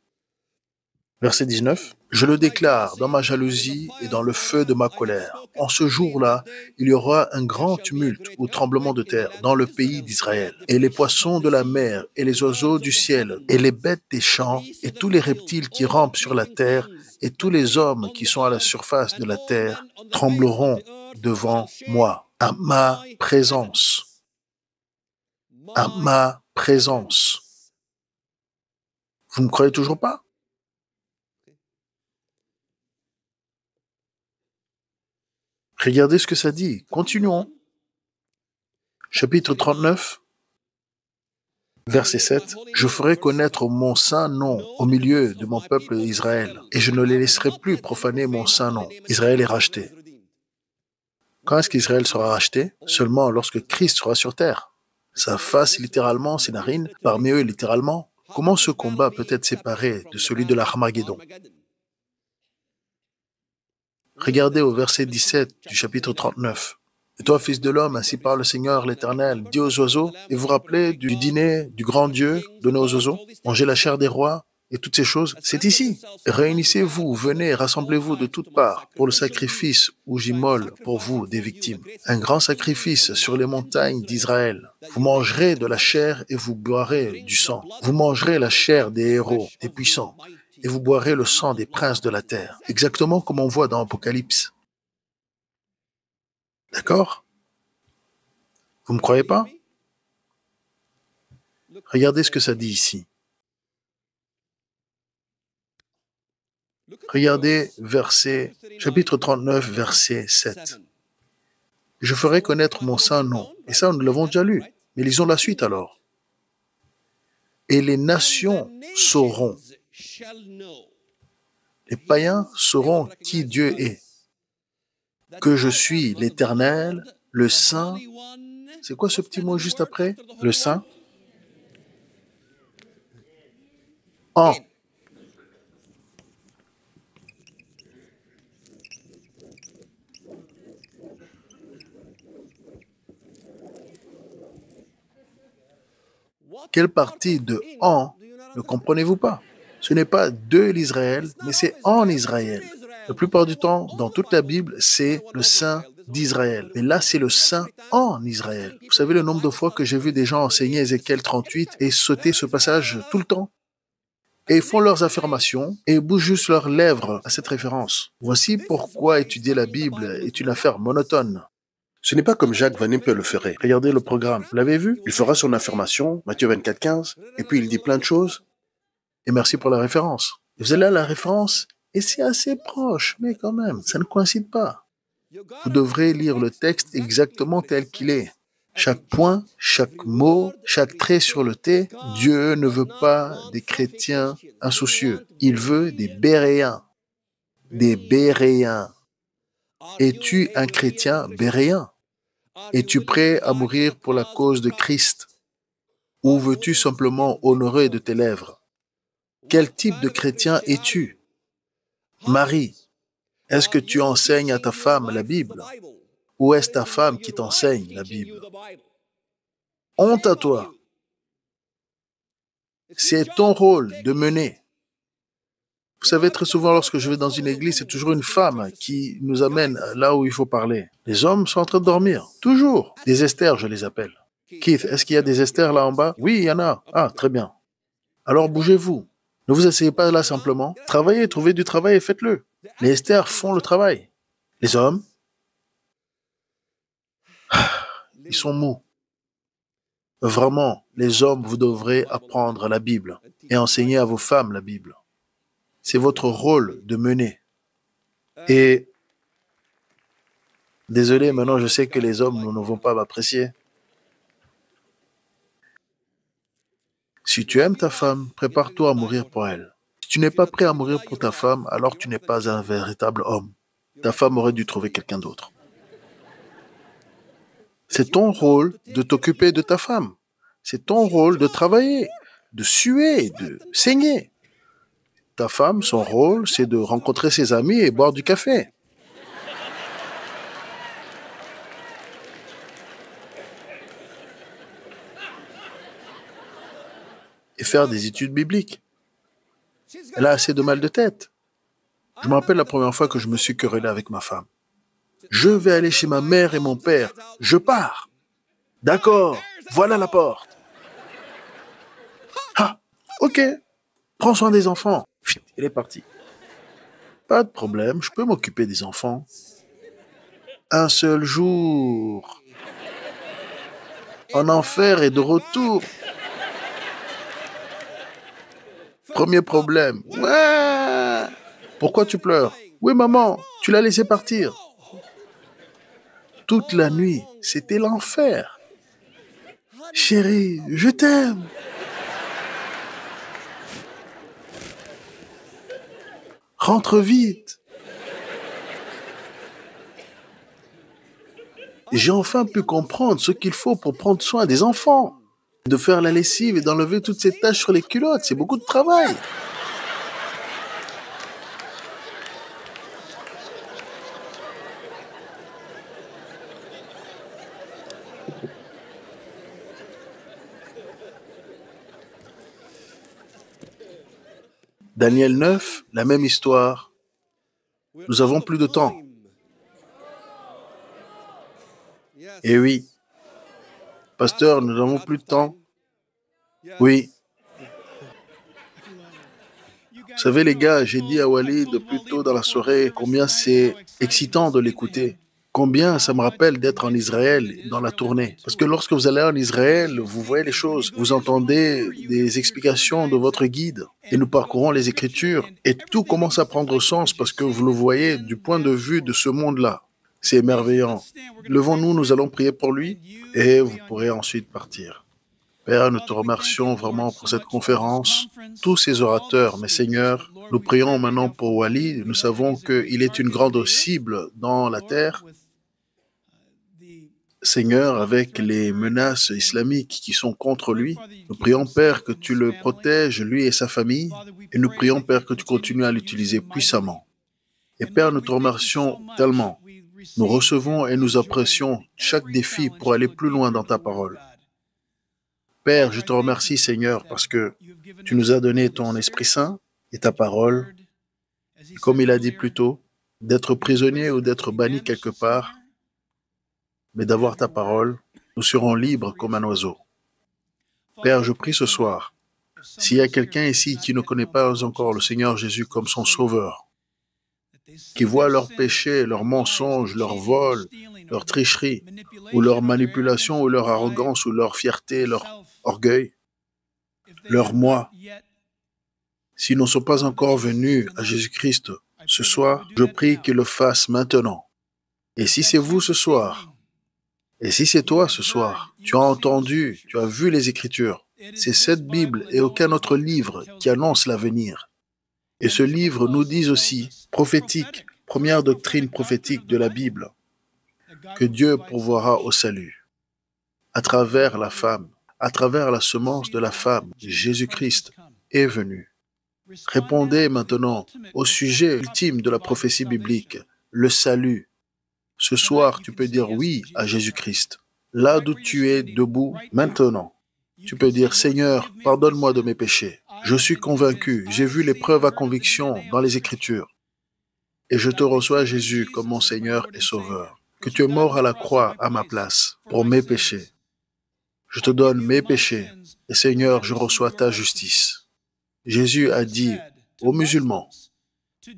Verset 19. Je le déclare dans ma jalousie et dans le feu de ma colère. En ce jour-là, il y aura un grand tumulte ou tremblement de terre dans le pays d'Israël. Et les poissons de la mer et les oiseaux du ciel et les bêtes des champs et tous les reptiles qui rampent sur la terre et tous les hommes qui sont à la surface de la terre trembleront devant moi, à ma présence. À ma présence. Vous ne croyez toujours pas? Regardez ce que ça dit. Continuons. Chapitre 39, verset 7. Je ferai connaître mon saint nom au milieu de mon peuple Israël, et je ne les laisserai plus profaner mon saint nom. Israël est racheté. Quand est-ce qu'Israël sera racheté? Seulement lorsque Christ sera sur terre. Sa face littéralement, ses narines, parmi eux littéralement. Comment ce combat peut être séparé de celui de l'Armageddon? Regardez au verset 17 du chapitre 39. Et toi, fils de l'homme, ainsi parle le Seigneur l'Éternel, dis aux oiseaux, et vous rappelez du dîner du grand Dieu donné aux oiseaux, mangez la chair des rois et toutes ces choses, c'est ici. Réunissez-vous, venez, rassemblez-vous de toutes parts pour le sacrifice où j'immole pour vous des victimes. Un grand sacrifice sur les montagnes d'Israël. Vous mangerez de la chair et vous boirez du sang. Vous mangerez la chair des héros, des puissants, et vous boirez le sang des princes de la terre. Exactement comme on voit dans Apocalypse. D'accord? Vous ne me croyez pas? Regardez ce que ça dit ici. Regardez chapitre 39, verset 7. Je ferai connaître mon saint nom. Et ça, nous l'avons déjà lu. Mais lisons la suite alors. Et les nations sauront. Les païens sauront qui Dieu est. Que je suis l'Éternel, le Saint. C'est quoi ce petit mot juste après? Le Saint. En. Quelle partie de en ne comprenez-vous pas? Ce n'est pas de l'Israël, mais c'est en Israël. La plupart du temps, dans toute la Bible, c'est le Saint d'Israël. Mais là, c'est le Saint en Israël. Vous savez le nombre de fois que j'ai vu des gens enseigner Ézéchiel 38 et sauter ce passage tout le temps? Et ils font leurs affirmations et bougent juste leurs lèvres à cette référence. Voici pourquoi étudier la Bible est une affaire monotone. Ce n'est pas comme Jacques Van Impe le ferait. Regardez le programme. Vous l'avez vu? Il fera son affirmation, Matthieu 24, 15, et puis il dit plein de choses. Et merci pour la référence. Et vous allez à la référence, et c'est assez proche, mais quand même, ça ne coïncide pas. Vous devrez lire le texte exactement tel qu'il est. Chaque point, chaque mot, chaque trait sur le T, Dieu ne veut pas des chrétiens insoucieux. Il veut des béréens. Des béréens. Es-tu un chrétien béréen? Es-tu prêt à mourir pour la cause de Christ? Ou veux-tu simplement honorer de tes lèvres? Quel type de chrétien es-tu? Marie, est-ce que tu enseignes à ta femme la Bible? Ou est-ce ta femme qui t'enseigne la Bible? Honte à toi. C'est ton rôle de mener. Vous savez, très souvent, lorsque je vais dans une église, c'est toujours une femme qui nous amène là où il faut parler. Les hommes sont en train de dormir. Toujours. Des Esther, je les appelle. Keith, est-ce qu'il y a des Esther là en bas? Oui, il y en a. Ah, très bien. Alors bougez-vous. Ne vous asseyez pas là simplement. Travaillez, trouvez du travail et faites-le. Les Esther font le travail. Les hommes, ils sont mous. Vraiment, les hommes, vous devrez apprendre la Bible et enseigner à vos femmes la Bible. C'est votre rôle de mener. Et désolé, maintenant je sais que les hommes ne vont pas m'apprécier. Si tu aimes ta femme, prépare-toi à mourir pour elle. Si tu n'es pas prêt à mourir pour ta femme, alors tu n'es pas un véritable homme. Ta femme aurait dû trouver quelqu'un d'autre. C'est ton rôle de t'occuper de ta femme. C'est ton rôle de travailler, de suer, de saigner. Ta femme, son rôle, c'est de rencontrer ses amis et boire du café. Et faire des études bibliques. Elle a assez de mal de tête. Je me rappelle la première fois que je me suis querellé avec ma femme. Je vais aller chez ma mère et mon père. Je pars. D'accord, voilà la porte. Ah, ok. Prends soin des enfants. Chut, il est parti. Pas de problème, je peux m'occuper des enfants. Un seul jour. En enfer et de retour. Premier problème. Ouais. Pourquoi tu pleures? Oui, maman, tu l'as laissé partir. toute la nuit. C'était l'enfer. Chérie, je t'aime. Rentre vite. J'ai enfin pu comprendre ce qu'il faut pour prendre soin des enfants. De faire la lessive et d'enlever toutes ces taches sur les culottes, c'est beaucoup de travail. Daniel 9, la même histoire. Nous avons plus de temps. Eh oui. Pasteur, nous n'avons plus de temps. Oui. Vous savez les gars, j'ai dit à Walid plus tôt dans la soirée combien c'est excitant de l'écouter. Combien ça me rappelle d'être en Israël dans la tournée. Parce que lorsque vous allez en Israël, vous voyez les choses, vous entendez des explications de votre guide et nous parcourons les Écritures et tout commence à prendre sens parce que vous le voyez du point de vue de ce monde-là. C'est émerveillant. Levons-nous, nous allons prier pour lui et vous pourrez ensuite partir. Père, nous te remercions vraiment pour cette conférence, tous ces orateurs, mais Seigneur, nous prions maintenant pour Walid. Nous savons qu'il est une grande cible dans la terre. Seigneur, avec les menaces islamiques qui sont contre lui, nous prions, Père, que tu le protèges, lui et sa famille, et nous prions, Père, que tu continues à l'utiliser puissamment. Et Père, nous te remercions tellement. Nous recevons et nous apprécions chaque défi pour aller plus loin dans ta parole. Père, je te remercie, Seigneur, parce que tu nous as donné ton Esprit Saint et ta parole. Et comme il a dit plus tôt, d'être prisonnier ou d'être banni quelque part, mais d'avoir ta parole, nous serons libres comme un oiseau. Père, je prie ce soir, s'il y a quelqu'un ici qui ne connaît pas encore le Seigneur Jésus comme son Sauveur, qui voit leurs péchés, leurs mensonges, leurs vols, leur tricherie, ou leur manipulation, ou leur arrogance, ou leur fierté, leur orgueil, leur moi, s'ils ne sont pas encore venus à Jésus-Christ ce soir, je prie qu'ils le fassent maintenant. Et si c'est vous ce soir, et si c'est toi ce soir, tu as entendu, tu as vu les Écritures, c'est cette Bible et aucun autre livre qui annonce l'avenir. Et ce livre nous dit aussi, prophétique, première doctrine prophétique de la Bible, que Dieu pourvoira au salut, à travers la femme, à travers la semence de la femme, Jésus-Christ est venu. Répondez maintenant au sujet ultime de la prophétie biblique, le salut. Ce soir, tu peux dire oui à Jésus-Christ. Là d'où tu es debout, maintenant, tu peux dire, Seigneur, pardonne-moi de mes péchés. Je suis convaincu, j'ai vu les preuves à conviction dans les Écritures. Et je te reçois, Jésus, comme mon Seigneur et Sauveur, que tu es mort à la croix à ma place pour mes péchés. Je te donne mes péchés, et Seigneur, je reçois ta justice. Jésus a dit aux musulmans,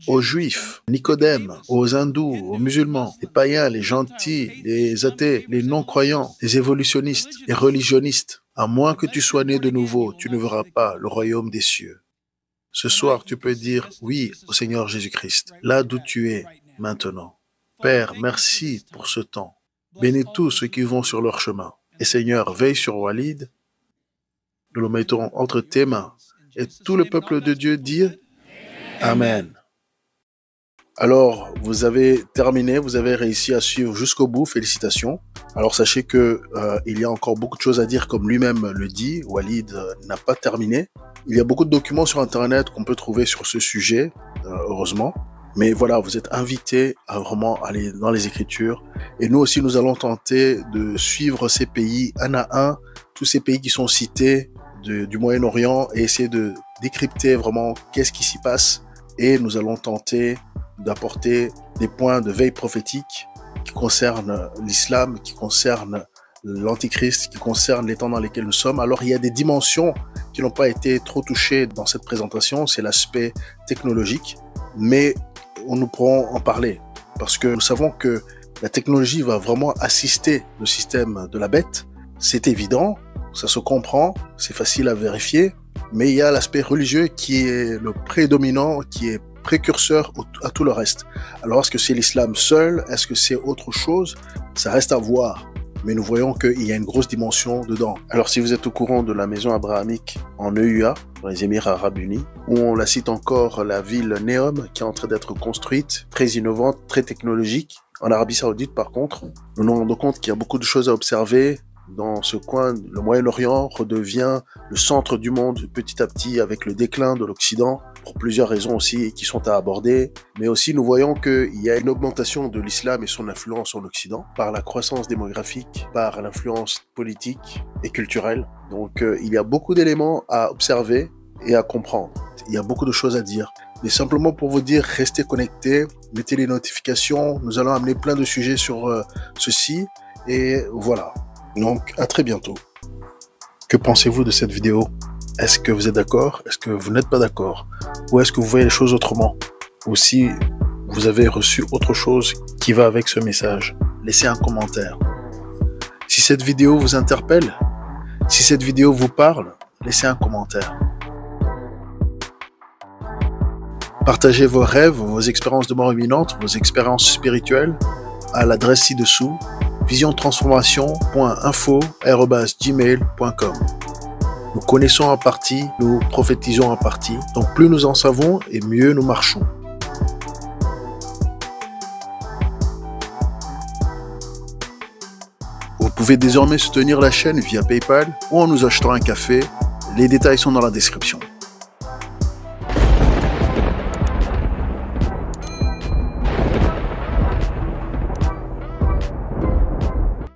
aux juifs, Nicodème, aux hindous, aux musulmans, les païens, les gentils, les athées, les non-croyants, les évolutionnistes, les religionnistes, à moins que tu sois né de nouveau, tu ne verras pas le royaume des cieux. Ce soir, tu peux dire oui au Seigneur Jésus-Christ, là d'où tu es maintenant. Père, merci pour ce temps. Bénis tous ceux qui vont sur leur chemin. Et Seigneur, veille sur Walid. Nous le mettons entre tes mains. Et tout le peuple de Dieu dit Amen. Alors, vous avez terminé, vous avez réussi à suivre jusqu'au bout, félicitations. Alors, sachez que il y a encore beaucoup de choses à dire, comme lui-même le dit, Walid n'a pas terminé. Il y a beaucoup de documents sur Internet qu'on peut trouver sur ce sujet, heureusement. Mais voilà, vous êtes invités à vraiment aller dans les Écritures. Et nous aussi, nous allons tenter de suivre ces pays un à un, tous ces pays qui sont cités du Moyen-Orient, et essayer de décrypter vraiment qu'est-ce qui s'y passe. Et nous allons tenter d'apporter des points de veille prophétique qui concernent l'islam, qui concernent l'antichrist, qui concernent les temps dans lesquels nous sommes. Alors il y a des dimensions qui n'ont pas été trop touchées dans cette présentation, c'est l'aspect technologique, mais nous pourrons en parler parce que nous savons que la technologie va vraiment assister le système de la bête. C'est évident, ça se comprend, c'est facile à vérifier, mais il y a l'aspect religieux qui est le prédominant, qui est précurseur à tout le reste. Alors, est-ce que c'est l'islam seul? Est-ce que c'est autre chose? Ça reste à voir. Mais nous voyons qu'il y a une grosse dimension dedans. Alors, si vous êtes au courant de la maison abrahamique en EUA, dans les Émirats Arabes Unis, où on la cite encore la ville Neom, qui est en train d'être construite, très innovante, très technologique. En Arabie Saoudite, par contre, nous nous rendons compte qu'il y a beaucoup de choses à observer. Dans ce coin, le Moyen-Orient redevient le centre du monde petit à petit avec le déclin de l'Occident, pour plusieurs raisons aussi qui sont à aborder. Mais aussi, nous voyons qu'il y a une augmentation de l'islam et son influence en Occident par la croissance démographique, par l'influence politique et culturelle. Donc, il y a beaucoup d'éléments à observer et à comprendre. Il y a beaucoup de choses à dire. Mais simplement pour vous dire, restez connectés, mettez les notifications. Nous allons amener plein de sujets sur ceci. Et voilà. Donc, à très bientôt. Que pensez-vous de cette vidéo? Est-ce que vous êtes d'accord? Est-ce que vous n'êtes pas d'accord? Ou est-ce que vous voyez les choses autrement? Ou si vous avez reçu autre chose qui va avec ce message, laissez un commentaire. Si cette vidéo vous interpelle, si cette vidéo vous parle, laissez un commentaire. Partagez vos rêves, vos expériences de mort imminente, vos expériences spirituelles à l'adresse ci-dessous, visiontransformation.info@gmail.com. Nous connaissons en partie, nous prophétisons en partie, donc plus nous en savons et mieux nous marchons. Vous pouvez désormais soutenir la chaîne via PayPal ou en nous achetant un café. Les détails sont dans la description.